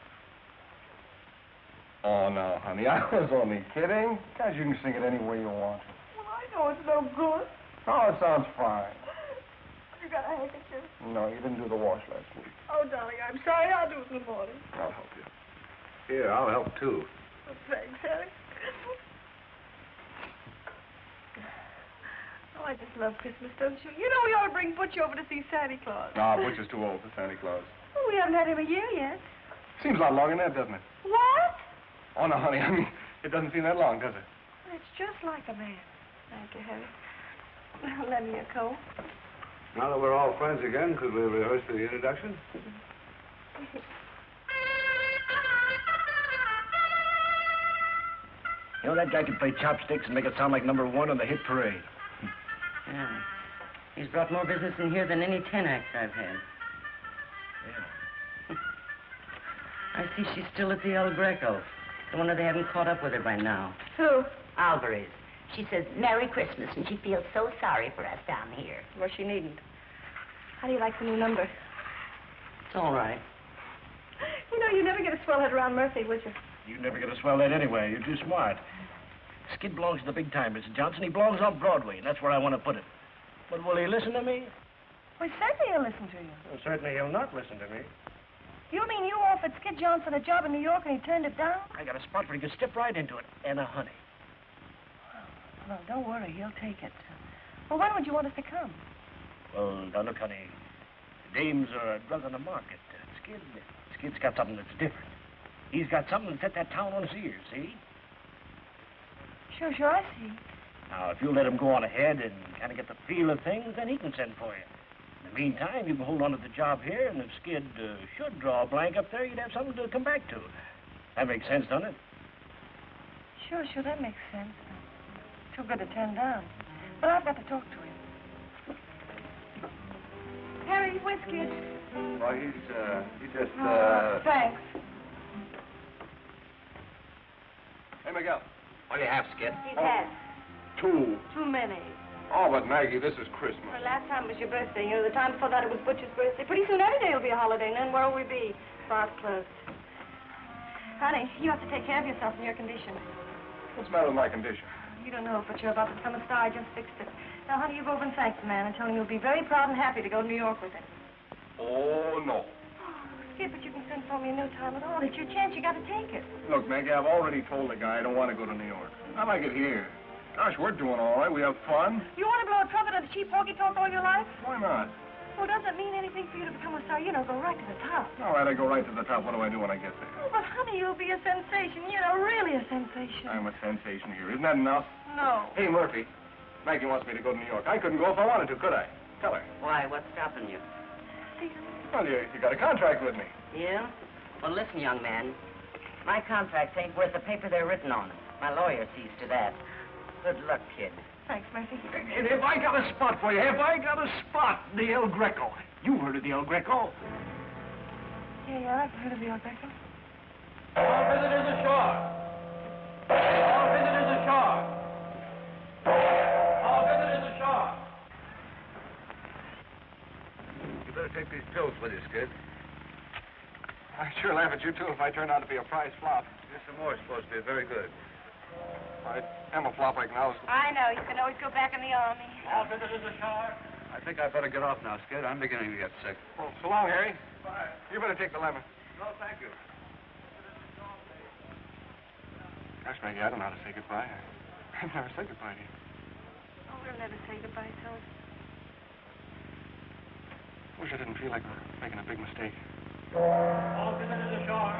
Oh, no, honey, I was only kidding. Guys, you can sing it any way you want.
Well, I know it's no good.
Oh, it sounds fine.
You got a handkerchief.
No, you didn't do the wash last week.
Oh, darling, I'm sorry. I'll do it in the morning.
I'll help you.
Here, I'll help, too.
Oh, thanks, Harry. Oh, I just love Christmas, don't you? You know we ought to bring Butch over to see Santa Claus.
No, Butch is too old for Santa Claus.
Oh, we haven't had him a year yet.
Seems a lot longer than that, doesn't it?
What?
Oh, no, honey, I mean, it doesn't seem that long, does it?
It's just like a man. Thank you, Harry. Well, lend me a coat.
Now that we're all friends again, could we rehearse the introduction?
You know, that guy can play chopsticks and make it sound like number 1 on the hit parade.
Yeah. He's brought more business in here than any 10 acts I've had.
Yeah.
I see she's still at the El Greco. I wonder they haven't caught up with her by now.
Who?
Alvarez. She says Merry Christmas, and she feels so sorry for us down here.
Well, she needn't. How do you like the new number?
It's all right.
You know, you never get a swell head around Murphy, would you?
You'd never get a swell that anyway. You're too smart. Skid belongs to the big time, Mr. Johnson. He belongs on Broadway, and that's where I want to put him. But will he listen to me?
Well, certainly he'll listen to you.
Well, certainly he'll not listen to me.
You mean you offered Skid Johnson a job in New York and he turned it down?
I got a spot where he could step right into it. And a honey.
Well, don't worry. He'll take it. Well, when would you want us to come?
Well, now look, honey. The dames are a drug on the market. Skid's got something that's different. He's got something to set that town on its ears, see?
Sure, I see.
Now, if you'll let him go on ahead and kind of get the feel of things, then he can send for you. In the meantime, you can hold on to the job here, and if Skid should draw a blank up there, you'd have something to come back to. That makes sense, doesn't it?
Sure, that makes sense. Too good to turn down. But I've got to talk to him. Harry, where's Skid?
Why, he just,
Thanks.
Hey, Miguel.
What do you have, Skid?
He's had
Two.
too many.
Oh, but Maggie, this is Christmas.
Well, last time was your birthday. You know, the time before that it was Butcher's birthday. Pretty soon every day will be a holiday, and then where'll we be? Bars closed. Honey, you have to take care of yourself in your condition.
What's the matter with my condition?
You don't know, but you're about to become a star. I just fixed it. Now, honey, you go over and thank the man and tell him you'll be very proud and happy to go to New York with him.
Oh, no.
Skid, but you can send for me in no time at all. It's your chance. You got to take it.
Look, Maggie, I've already told the guy I don't want to go to New York. I like it here. Gosh, we're doing all right. We have fun.
You want to blow a trumpet on the cheap honky-tonk all your life?
Why not?
Well, does it mean anything for you to become a star? You know, go right to the top.
All right, I go right to the top. What do I do when I get there?
Oh, but, honey, you'll be a sensation. You know, really a sensation.
I'm a sensation here. Isn't that enough?
No.
Hey, Murphy. Maggie wants me to go to New York. I couldn't go if I wanted to, could I? Tell her.
Why, what's stopping you?
Well, you got a contract with me.
Yeah? Well, listen, young man. My contracts ain't worth the paper they're written on. My lawyer sees to that. Good luck, kid.
Thanks, Murphy.
And have I got a spot for you? Have I got a spot? The El Greco. You heard of the El Greco?
Yeah, I've heard of the El Greco.
All visitors ashore. All visitors ashore. All visitors ashore.
You better take these pills with you, Skid.
I'd sure laugh at you, too, if I turned out to be a prize flop.
Here's some more supposed to be very good.
I am a flop like now.
I know. You can always go back in the army.
All visitors ashore.
I think I'd better get off now, Skid. I'm beginning to get sick.
Oh, so long, Harry. Bye. You better take the lemon.
No, thank you.
Gosh, Maggie, I don't know how to say goodbye. I've never said goodbye to you.
Oh, we'll never say goodbye, Tony.
Wish I didn't feel like making a big mistake.
All visitors ashore.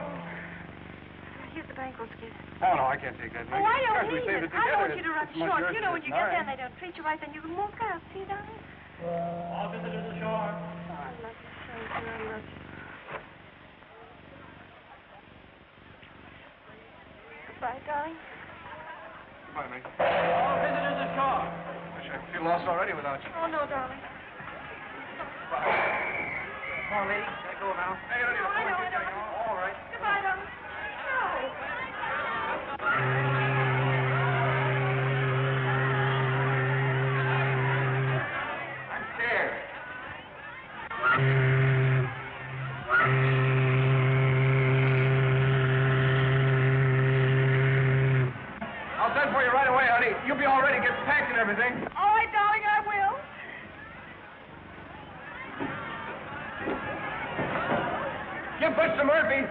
Here's the bankroll, Skid.
Oh, no, I can't take that,
Oh,
Maggie.
I don't
Gosh, we
need
saved
it.
it
I don't
together.
want you to run
It's much
short.
yours
You know, when
than
you
it's
get there and
mine.
they don't treat you right, then you can walk out. See, darling?
All visitors ashore.
Oh, I love you so, dear. I love you. Goodbye, darling.
Goodbye, Maggie.
All visitors ashore.
Gosh, I feel lost already without you.
Oh, no, darling.
Come on, lady. Gotta go now.
Hey, you don't need to
I know.
All right.
Goodbye, darling. No.
I'm scared. I'll send for you right away, honey. You'll be all ready. Get packed and everything.
All right, darling, I will.
Give Butch to Murphy.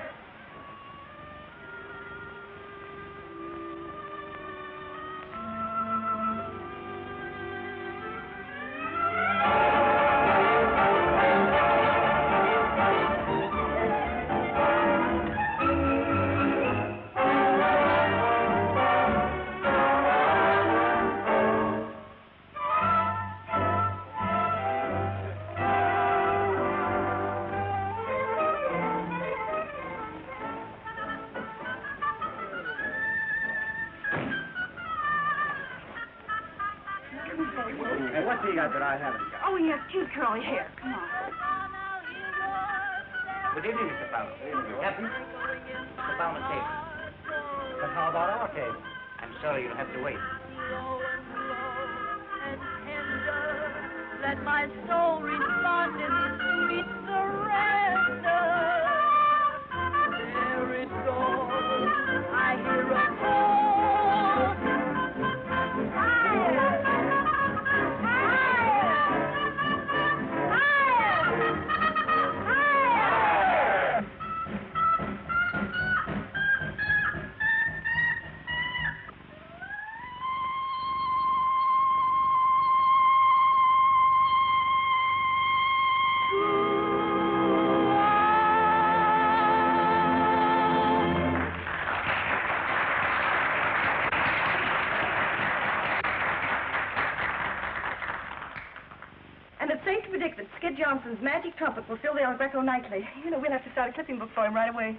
And what do you got that I haven't got?
Oh, he has cute curly hair. Come on.
Good evening, Mr. Fowler. Captain, Mr. Fowler's table. But how about our table? I'm sorry you'll have to wait.
Let my soul respond in sweet surrender. There it goes. I hear a call.
Thompson's magic trumpet will fill the El Greco nightly. You know, we'll have to start a clipping book for him right away.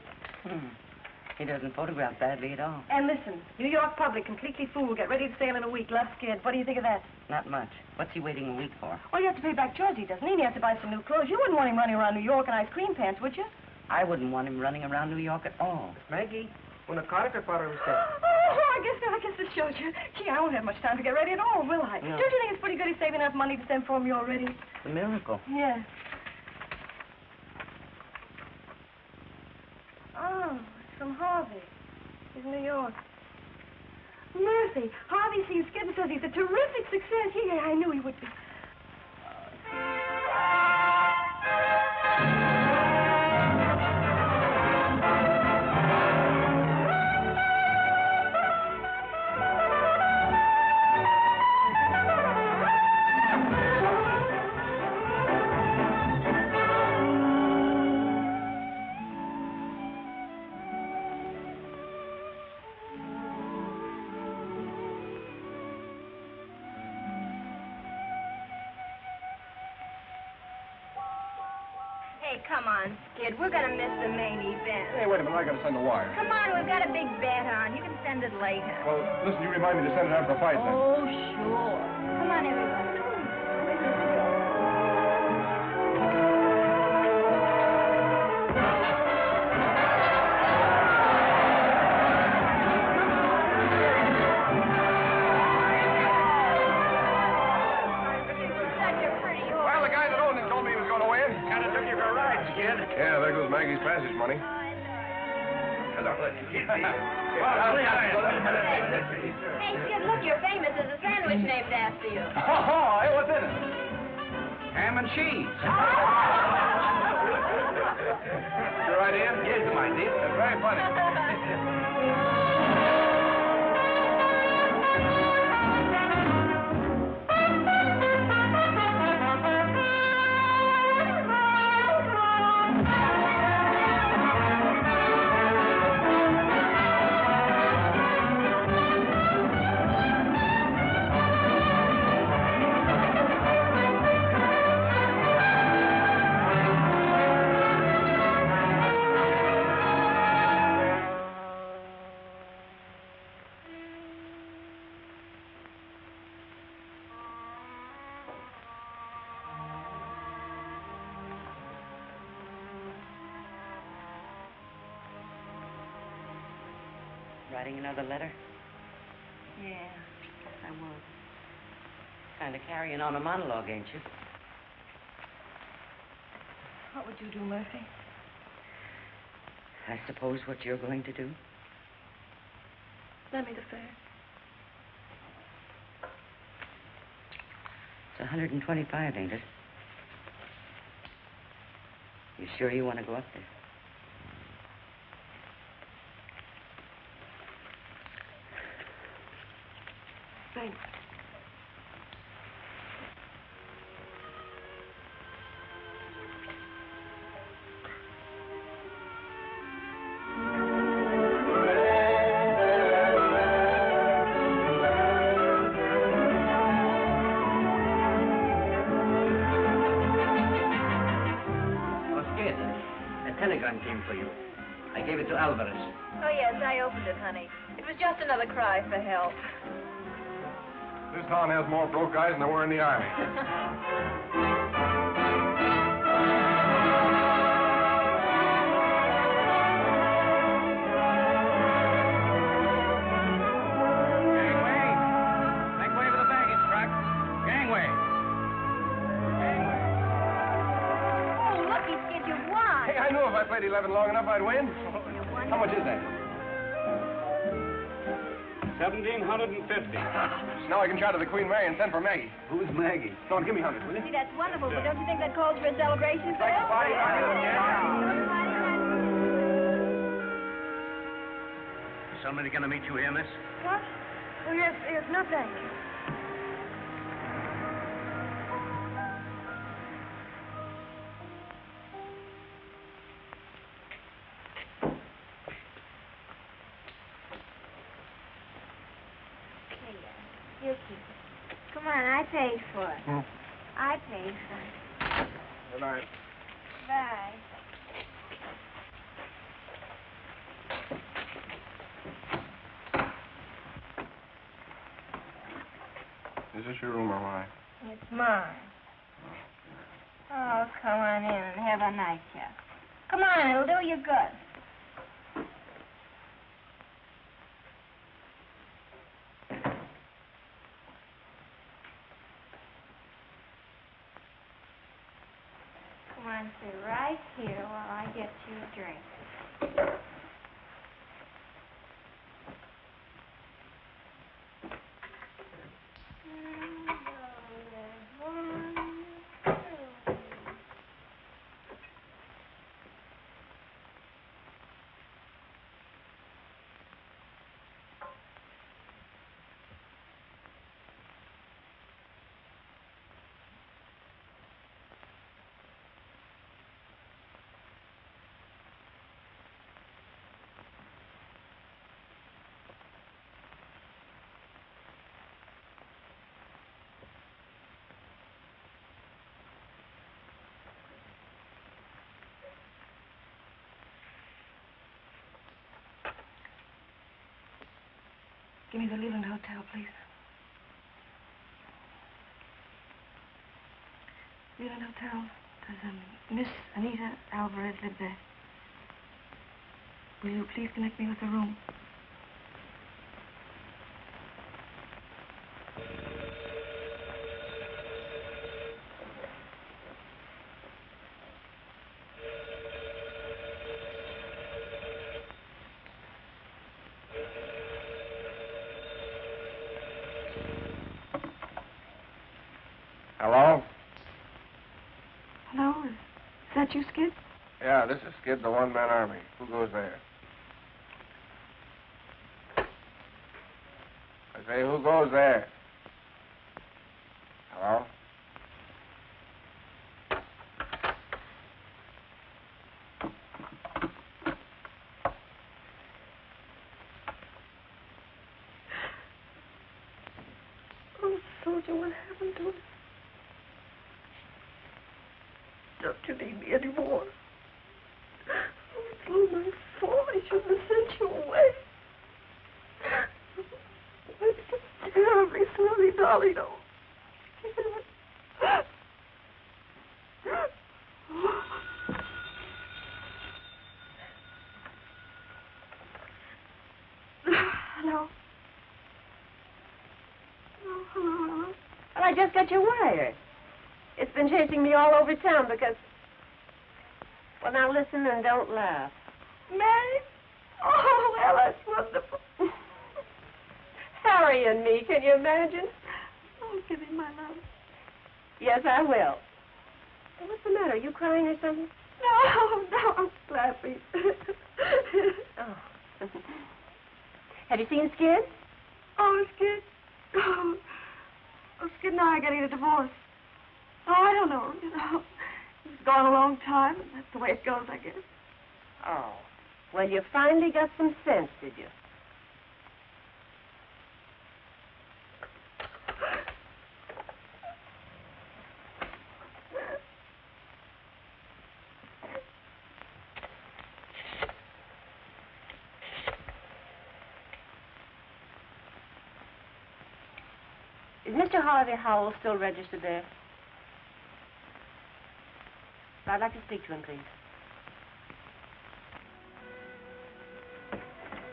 He doesn't photograph badly at all.
And listen, New York public completely fooled. Get ready to sail in a week. Love skid. What do you think of that?
Not much. What's he waiting a week for?
Well, you have to pay back Georgie, doesn't he? And he has to buy some new clothes. You wouldn't want him running around New York in ice cream pants, would you?
I wouldn't want him running around New York at all.
Maggie, una carta para usted.
Oh, I guess this shows you. Gee, I won't have much time to get ready at all, will I?
No.
Don't you think it's pretty good he's saving enough money to send for me already?
It's a miracle.
Yeah. Oh, it's from Harvey. He's in New York. Mercy, Harvey sees Skid and says he's a terrific success. Yeah, I knew he would be. Hey, come on, Skid. We're going to miss the main event.
Hey, wait a minute. I got to send the wire.
Come on, we've got a big bet on. You can send it later.
Well, listen, you remind me to send it after the fight, then.
Oh, sure. Come on, everybody.
Well, the guy that owned it told me he was going to win.
Kind of took you for a ride, Skid.
Yeah, there goes Maggie's passage money.
Hello.
Hey, Skid, look, you're famous. There's a sandwich named after you.
Oh, hey, what's in it?
Ham and cheese.
Your idea?
Yes, my idea.
That's very funny.
Writing another letter?
Yeah, guess I will.
Kind of carrying on a monologue, ain't you?
What would you do, Murphy?
I suppose what you're going to do.
Lend me the fare.
It's 125, ain't it? You sure you want to go up there?
Thanks.
telegram came for you. I gave it to Alvarez.
Oh, yes, I opened it, honey. It was just another cry for help.
This town has more broke guys than there were in the Army.
Gangway. Make way for the baggage truck. Gangway.
Oh, looky, Skid, you won.
Hey, I knew if I played 11 long enough, I'd win. How much is that?
1,750.
Now I can shout to the Queen Mary and send for Maggie.
Who's Maggie?
Don't give me 100, will you?
See, that's wonderful, but don't you think that calls for a celebration?
Somebody gonna meet you here, miss?
What? Oh, yes, no thank you. Here, you keep it. Come on, I paid for it. I paid for it.
Good night.
Bye.
Is this your room or mine?
It's mine. Oh, come on in and have a nightcap. Come on, it'll do you good. Come on, sit right here while I get you a drink.
Give me the Leland Hotel, please. Leland Hotel. Does Miss Anita Alvarez live there? Will you please connect me with the room?
Hello?
Hello? Is that you, Skid?
Yeah, this is Skid, the one-man army. Who goes there? I say, who goes there? Hello?
Oh, soldier, what happened to him? Don't you need me anymore? Oh, it's all my fault. I shouldn't have sent you away. I'm so terribly sorry, darling. Oh. Hello? Oh, hello.
Well, I just got your wire. It's been chasing me all over town because... Well, now listen and don't laugh.
Mary? Oh, well, that's wonderful.
Harry and me, can you imagine?
Oh, give me my love.
Yes, I will. Well, what's the matter? Are you crying or something?
No, I'm laughing.
Oh. Have you seen Skid?
Oh, Skid? Oh, Skid and I are getting a divorce. Oh, I don't know. It's gone a long time, and that's the way it goes, I guess.
Oh. Well, you finally got some sense, did you? Is Mr. Harvey Howell still registered there? I'd like to speak to him, please.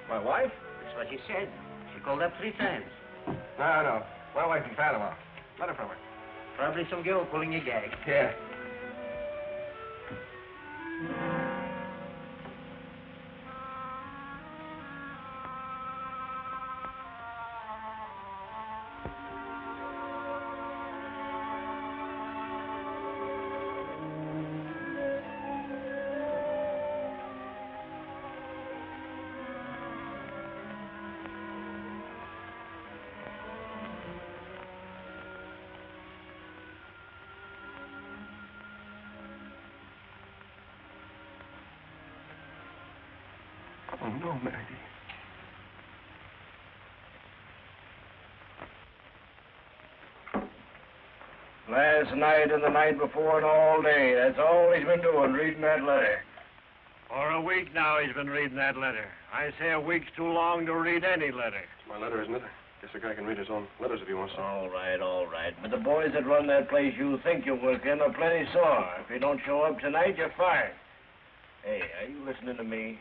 My wife?
That's what she said. She called up 3 times.
No. My wife's in Panama. Letter from her.
Probably some girl pulling your gag.
Yeah. Oh, no, Maggie.
Last night and the night before and all day. That's all he's been doing, reading that letter. For a week now he's been reading that letter. I say a week's too long to read any letter.
It's my letter, isn't it? Guess a guy can read his own letters if he wants to.
All right. But the boys that run that place you think you work in are plenty sore. If you don't show up tonight, you're fired. Hey, are you listening to me?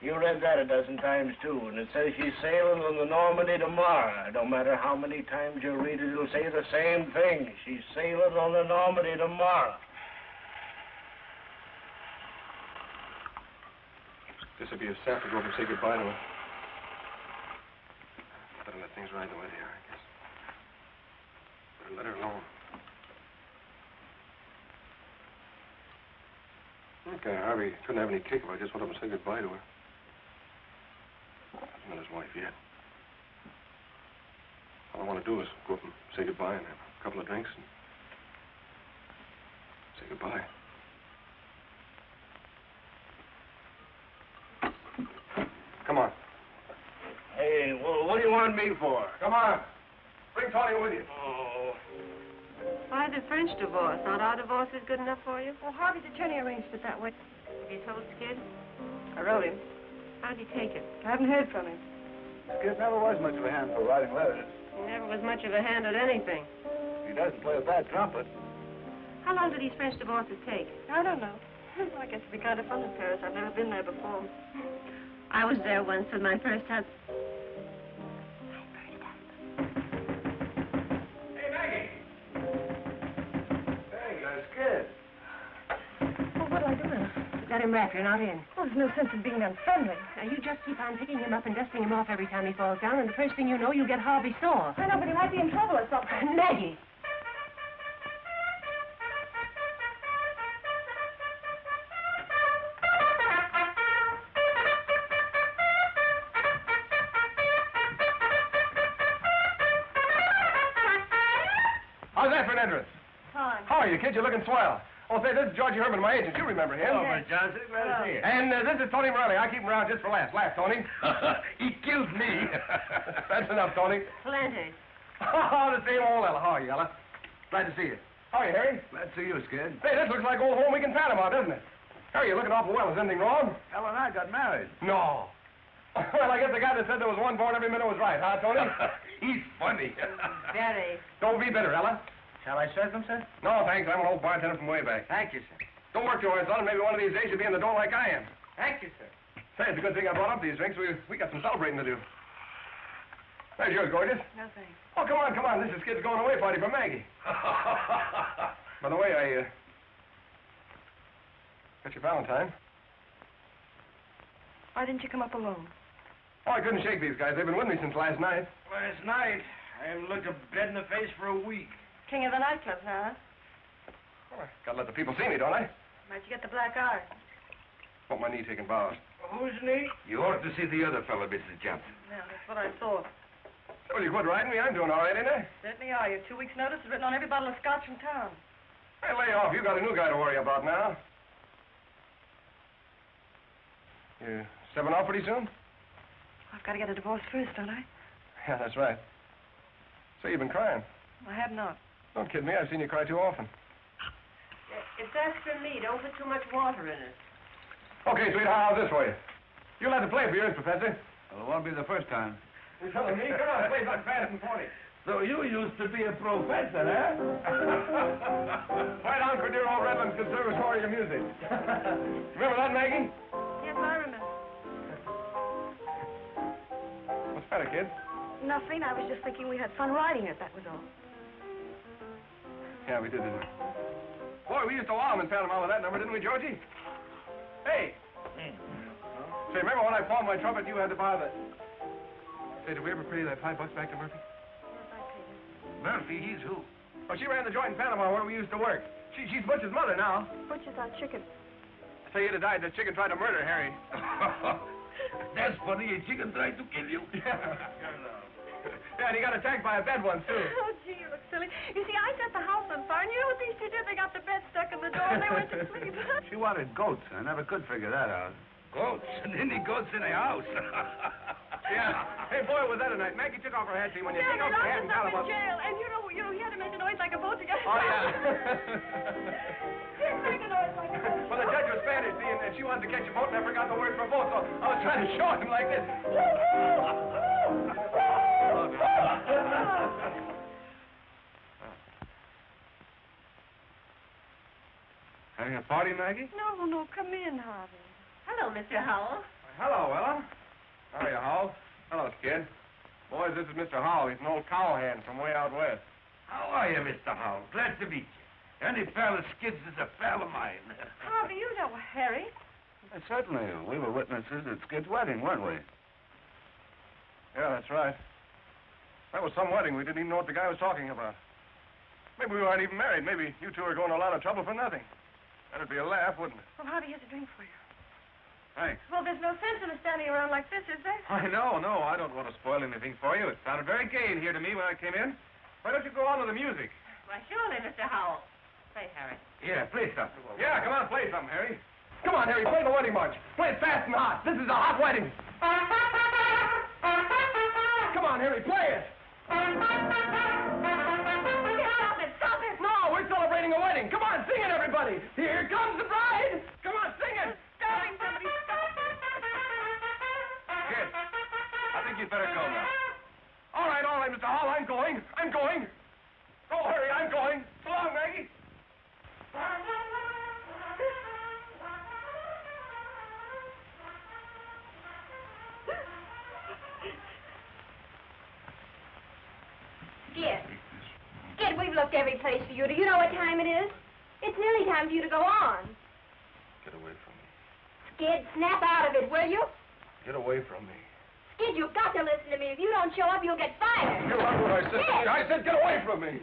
You read that a dozen times, too, and it says she's sailing on the Normandy tomorrow. No matter how many times you read it, it'll say the same thing. She's sailing on the Normandy tomorrow.
This would be a sap to go up and say goodbye to her. Better let things ride the way they are, I guess. Better let her alone. Okay, Harvey couldn't have any kick if I just went up and said goodbye to her. He's not his wife yet. All I want to do is go up and say goodbye and have a couple of drinks and say goodbye. Come on.
Hey, well, what do you want me for?
Come on. Bring Tony with you.
Oh.
Why the French divorce? Not our divorce is good enough for you?
Well, Harvey's attorney arranged it that way.
Have you told Skid? I wrote him. How'd he take it? I haven't heard from him.
Skid never was much of a hand for writing letters.
He never was much of a hand at anything.
He doesn't play a bad trumpet.
How long do these French divorces take? I don't know. I guess it'd be kind of fun in Paris. I've never been there before. I was there once with my first husband.
Hey, Maggie.
Hey, that's Skid.
Well, what'll I do with him?
Let him rap. You're not in.
Well, there's no sense in being unfriendly.
Now, you just keep on picking him up and dusting him off every time he falls down, and the first thing you know, you get Harvey sore.
I know, but he might be in trouble or something.
Maggie!
How's that for an entrance?
Fine.
How are you, kid? You're looking swell. Oh, say, this is Georgie Herman, my agent. You remember him.
Hello, Miss Johnson. Glad to see you.
And this is Tony Morelli. I keep him around just for laughs. Laugh, Tony.
He kills me.
That's enough, Tony.
Plenty.
Oh, the same old Ella. How are you, Ella? Glad to see you. How are you, Harry?
Glad to see you, Skid.
Hey, this looks like old home week in Panama, doesn't it? Harry, you're looking awful well. Is anything wrong?
Ella and I got married.
No. Well, I guess the guy that said there was one born every minute was right, huh, Tony?
He's funny.
Very.
Don't be bitter, Ella.
Shall I serve them, sir?
No, thanks. I'm an old bartender from way back.
Thank you, sir.
Don't work too hard, son. Maybe one of these days you'll be in the door like I am.
Thank you, sir.
Say, it's a good thing I brought up these drinks. We got some celebrating to do. There's yours, gorgeous.
No thanks.
Oh, come on, come on. This is Skid's going away party for Maggie. By the way, I got your Valentine.
Why didn't you come up alone?
Oh, I couldn't shake these guys. They've been with me since last night.
Last night, I haven't looked a bed in the face for a week.
King of the nightclubs now, huh?
Well, I gotta let the people see me, don't I?
Why'd you get the black eye?
Want my knee taken bows.
Who's knee?
You ought to see the other fellow, Mrs. Johnson.
Yeah, that's what I thought.
Well, you quit riding me. I'm doing all right, ain't I?
Certainly are. Your 2 weeks' notice is written on every bottle of scotch in town.
Hey, lay off. You got a new guy to worry about now. You stepping off pretty soon?
I've got to get a divorce first, don't I?
Yeah, that's right. So you've been crying.
I have not.
Don't kid me. I've seen you cry too often.
It's extra meat. Don't put too much water in it.
Okay, sweetheart, how's this for you? You'll have to play for yours, Professor.
Well, it won't be the first time.
You telling me? Come on, play something fast and funny.
So you used to be a professor, huh?
Right on for dear old Redlands Conservatory of Music. Remember that, Maggie?
Yes, I remember.
What's the matter, kid?
Nothing. I was just thinking we had fun riding it, that was all.
Yeah, we did, didn't we? Boy, we used to wow 'em in Panama with that number, didn't we, Georgie? Hey! Say, remember when I pawned my trumpet, you had to buy the... Say, did we ever pay that $5 back to Murphy?
Murphy, he's who?
Oh, she ran the joint in Panama where we used to work. She's Butch's mother now.
Butcher's our chicken.
Say, you'd have died. The chicken tried to murder Harry.
That's funny. A chicken tried to kill you.
Yeah, and he got attacked by a bed once, too.
Oh, gee, you look silly. You see, I set the house on fire, and you know what these two did? They got the bed stuck in the door, and they went to sleep.
She wanted goats. I never could figure that out.
Goats? And any goats in a house?
Yeah. Hey, boy, was that a night. Maggie took off her hat, see, when you take off your hat and tell him
in jail, and you know, he had to make a noise like a boat to get
Oh, yeah.
Didn't make a noise like a boat.
Well, the judge was Spanish, see, and she wanted to catch a boat, and I forgot the word for boat, so I was trying to show him like this.
Having a party, Maggie?
No, come in, Harvey.
Hello, Mr. Howell.
Hello, Ella. How are you, Howell? Hello, Skid. Boys, this is Mr. Howell. He's an old cowhand from way out west.
How are you, Mr. Howell? Glad to meet you. Any pal of Skid's is a pal of mine.
Harvey, you know Harry.
Certainly. We were witnesses at Skid's wedding, weren't we?
Yeah, that's right. That was some wedding. We didn't even know what the guy was talking about. Maybe we weren't even married. Maybe you two are going to a lot of trouble for nothing. That'd be a laugh, wouldn't it?
Well, Harvey, here's a drink for you.
Thanks.
Well, there's no sense in us standing around like this, is there?
I know. I don't want to spoil anything for you. It sounded very gay in here to me when I came in. Why don't you go on with the music?
Why, surely, Mr. Howell. Say, Harry.
Yeah, play something.
Yeah, come on, play something, Harry. Come on, Harry, play the wedding march. Play it fast and hot. This is a hot wedding. Come on, Harry, play it.
Stop it!
No, we're celebrating a wedding. Come on, sing it, everybody. Here comes the bride. Come on, sing it.
Darling, somebody stop.
Kid, I think you'd better go now. All right, Mr. Hall, I'm going. Go, Harry, I'm going. So long, Maggie.
Skid, we've looked every place for you. Do you know what time it is? It's nearly time for you to go on.
Get away from me.
Skid, snap out of it, will you?
Get away from me.
Skid, you've got to listen to me. If you don't show up, you'll get fired.
You heard what I said.
Skid!
I said get away from me.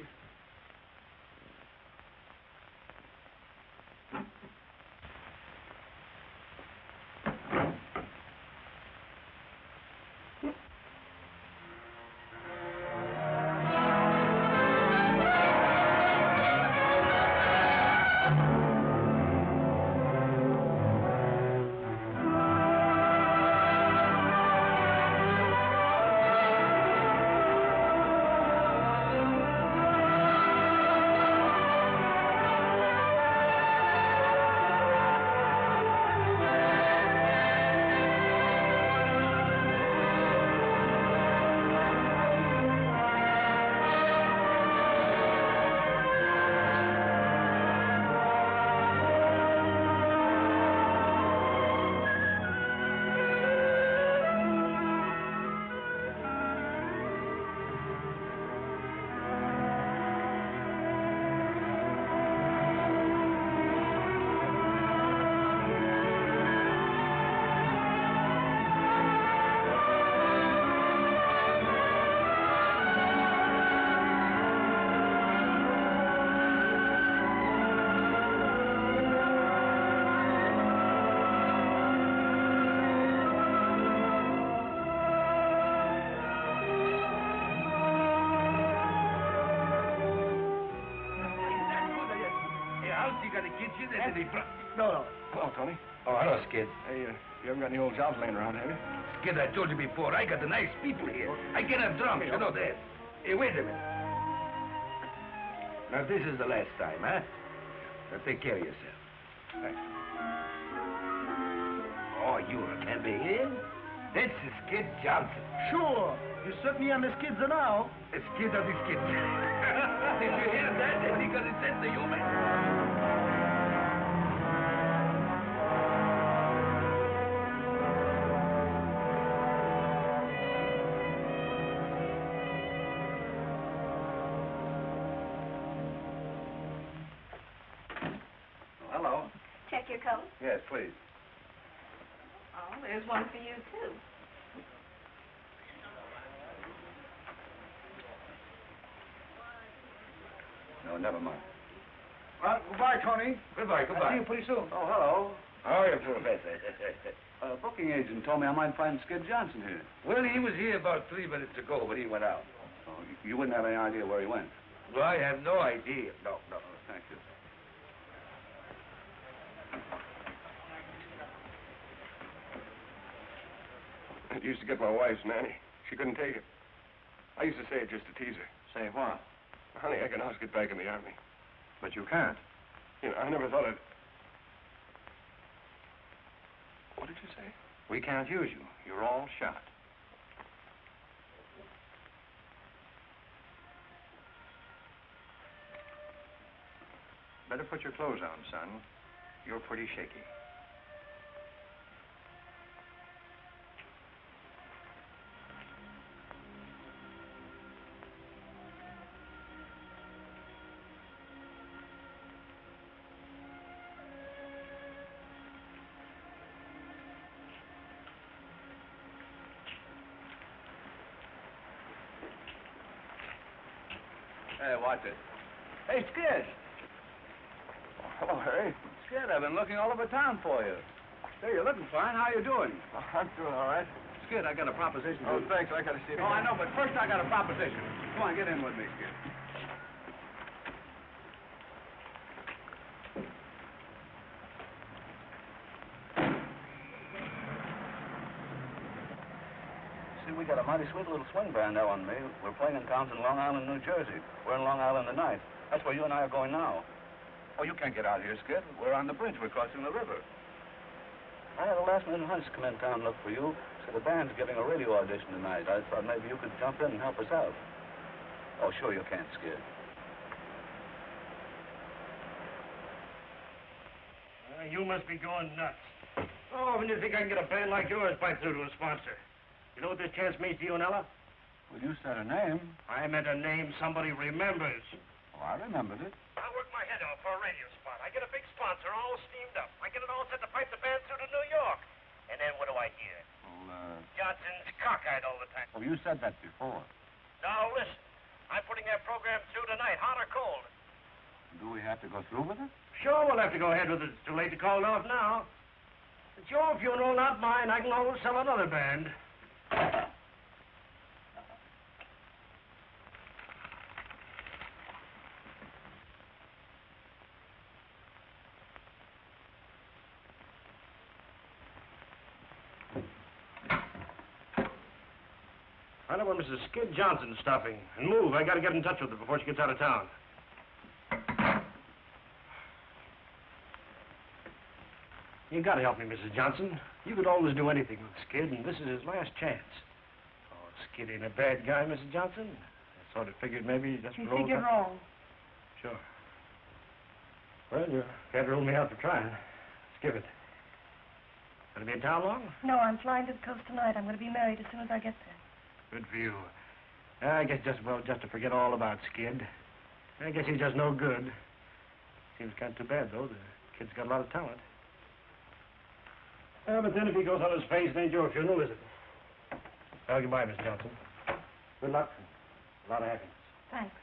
No.
Hello, Tony.
Oh, hello, Skid.
Hey, you haven't got any old jobs laying around, have you?
Skid, I told you before, I got the nice people here. I get a drum, you know that. Hey, wait a minute. Now, this is the last time, huh? Now, take care of yourself.
Thanks.
Oh, you remember him? That's the Skid Johnson.
Sure. You certainly on the skids now.
The Skid of the Skid. Did you hear that? That's because it said the human.
Hello.
Check your coat.
Yes, please.
Oh, there's one for you, too.
No, never mind.
Well, goodbye, Tony.
Goodbye,
I'll see you pretty soon.
Oh, hello.
How are you, Professor?
Booking agent told me I might find Skid Johnson here.
Well, he was here about 3 minutes ago, but he went out.
Oh, you wouldn't have any idea where he went?
Well, I have no idea. No.
Oh, thank you.
It used to get my wife's nanny. She couldn't take it. I used to say it just to tease her.
Say what?
Honey, I can always get back in the army.
But you can't.
You know, I never thought I'd... What did you say?
We can't use you. You're all shot. Better put your clothes on, son. You're pretty shaky. Hey, watch it. Hey, Skid.
Hello, Harry.
Skid, I've been looking all over town for you. Hey, you're looking fine. How you doing?
I'm doing all right.
Skid, I got a proposition.
Oh, thanks. I got to see it.
Oh, I know, but first I got a proposition. Come on, get in with me, Skid. See, we got a mighty sweet little swing band now on me. We're playing in towns in Long Island, New Jersey. We're in Long Island tonight. That's where you and I are going now. Oh, you can't get out here, Skid. We're on the bridge. We're crossing the river. I had a last-minute hunch to come in town and look for you. So the band's giving a radio audition tonight. I thought maybe you could jump in and help us out. Oh, sure you can, Skid.
You must be going nuts. Oh, when you think I can get a band like yours pipe through to a sponsor? You know what this chance means to you and Ella?
Well, you said a name.
I meant a name somebody remembers.
Oh, I remembered it.
I work my head off for a radio spot. I get a big sponsor all steamed up. I get it all set to pipe the band through to New York. And then what do I hear?
Well,
Johnson's cockeyed all the time.
Oh, you said that before.
Now, listen. I'm putting that program through tonight, hot or cold.
Do we have to go through with it?
Sure, we'll have to go ahead with it. It's too late to call it off now. It's your funeral, not mine. I can always sell another band. Find out where Mrs. Skid Johnson's stopping. And move. I gotta get in touch with her before she gets out of town. You gotta help me, Mrs. Johnson. You could always do anything with Skid, and this is his last chance. Oh, Skid ain't a bad guy, Mrs. Johnson. I sort of figured maybe just
You
for old
figured
time-
wrong.
Sure. Well, you can't rule me out for trying. Let's give it. Gonna be in town long?
No, I'm flying to the coast tonight. I'm going to be married as soon as I get there.
Good for you. I guess just to forget all about Skid. I guess he's just no good. Seems kind of too bad, though. The kid's got a lot of talent. But then if he goes on his face, it ain't your funeral, is it? Well, goodbye, Miss Johnson. Good luck and a lot of happiness.
Thanks.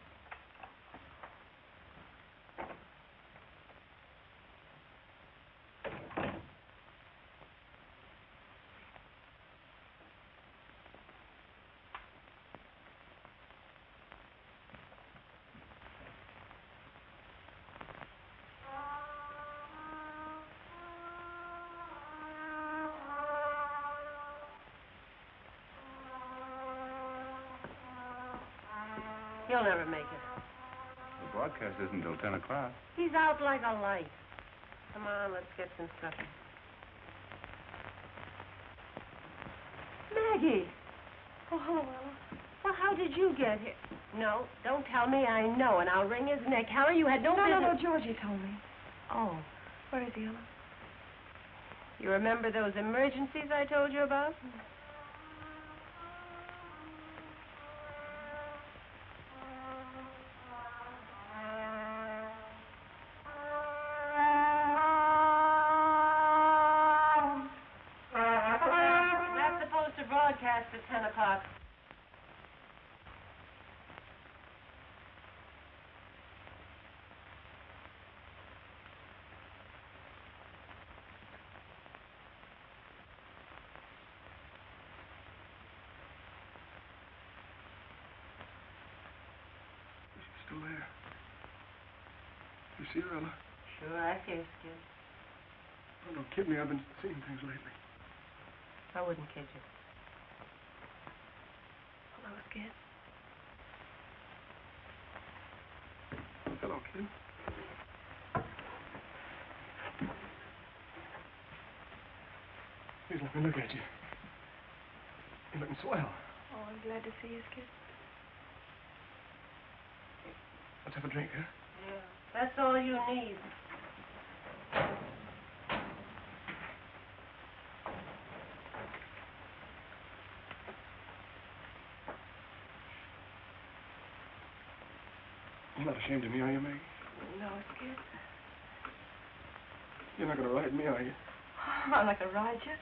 You'll never make it.
The broadcast isn't until 10 o'clock.
He's out like a light. Come on, let's get some supper.
Maggie! Oh, hello, Ella.
Well, how did you get here? No, don't tell me. I know, and I'll wring his neck. Harry, you had no business...
No, Georgie told me.
Oh,
Where is he, Ella?
you remember those emergencies I told you about? That's supposed to broadcast at 10 o'clock.
Still there. You see her, Ella?
Sure, I see her, Skid.
Oh, don't kid me. I've been seeing things lately.
I wouldn't kid you.
Skid.
Hello, kid. Please let me look at you. You're looking swell.
Oh, I'm glad to see you, Skid.
Let's have a drink, huh?
Yeah, that's all you need.
You're not ashamed of me, are you, Meg?
No, Skid.
You're not going to ride me, are you?
I'm not going to ride you.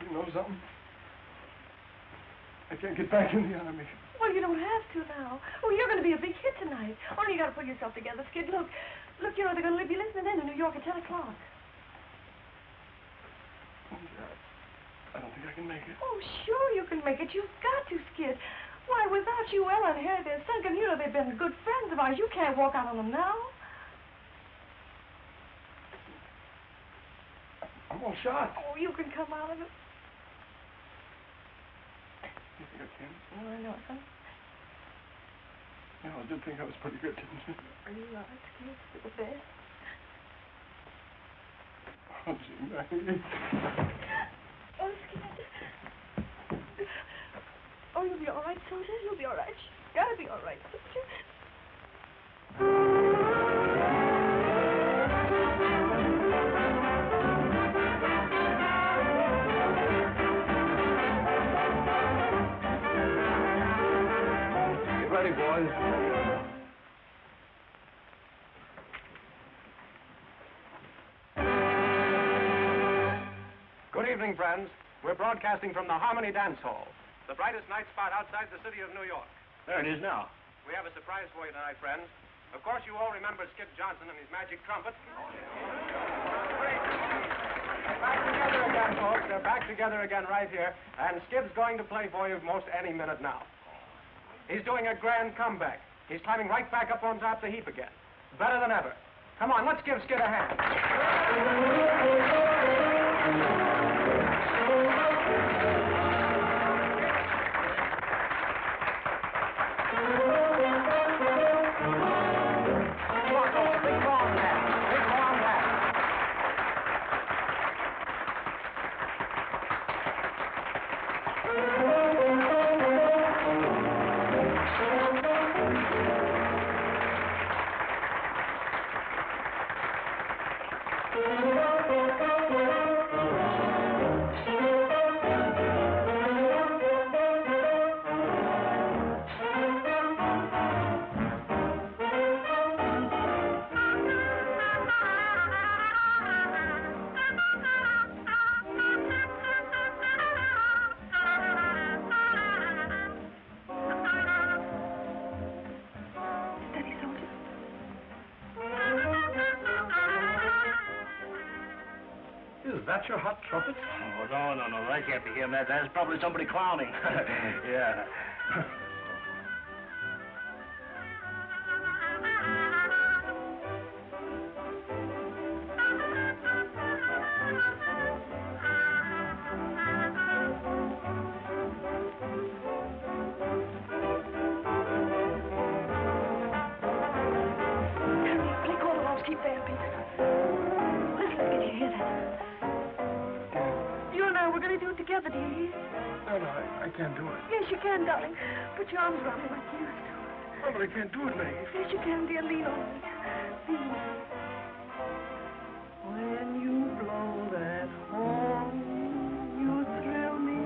You know something? I can't get back in the army.
Well, you don't have to now. Oh, you're going to be a big hit tonight. Only you got to pull yourself together, Skid. Look, you know, they're going to be listening in New York at 10 o'clock.
I don't think I can make it.
Oh, sure you can make it. You've got to, Skid. Why, without you, Ella and Harry, they're sunken. You know, they've been good friends of ours. You can't walk out on them now.
I'm all shot.
Oh, you can come out of it.
You think I can?
Oh, I know, son.
Yeah, I did think I was pretty good, didn't you?
You are, Skid. You're the best.
Oh, gee, Maggie.
Oh, Skid. Oh, you'll be all right, soldier. You'll be all right. You gotta be all right, soldier.
Get ready, boys. Good evening, friends. We're broadcasting from the Harmony Dance Hall, the brightest night spot outside the city of New York.
There it is now.
We have a surprise for you tonight, friends. Of course, you all remember Skip Johnson and his magic trumpet. They're back together again, folks. They're back together again right here. And Skip's going to play for you most any minute now. He's doing a grand comeback. He's climbing right back up on top the heap again. Better than ever. Come on, let's give Skid a hand.
Is that your hot trumpet?
Oh, no. That can't be him. That's probably somebody clowning. Yeah.
Play all of those keep vamping. Listen, can you hear that? You and I, we're going to do it together, do you hear?
No, I can't do it.
Yes, you can, darling. Put your arms around me like you used to.
No, but I can't do it, Maggie.
Yes, you can, dear. Lean on me. Lean on me. When you blow that horn, you thrill me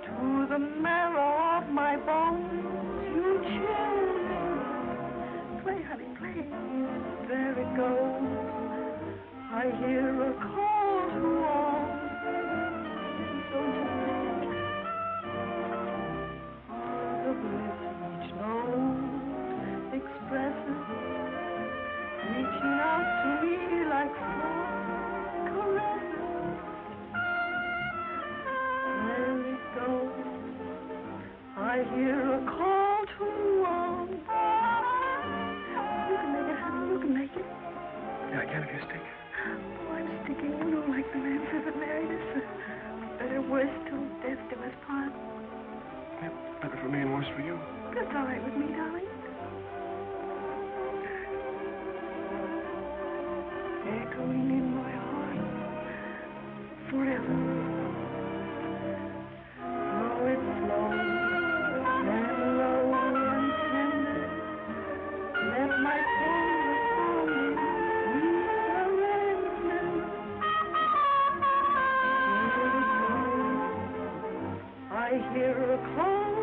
to the marrow of my bones. You chill me. Play, honey, play. There it goes. I hear a call to arms. Don't you think? The bliss each note expresses, reaching out to me like soft caresses. There it goes. I hear a call to arms. You can make it, honey. You can make it.
Yeah, I can if you stick.
Oh, I'm sticking. You know, like the man says at married us. Worse till death do us part.
Better for me and worse for you.
That's all right with me, darling. Echoing in my heart forever. Oh, it's slow and low and tender. Left my soul responding with a red member. I hear a call.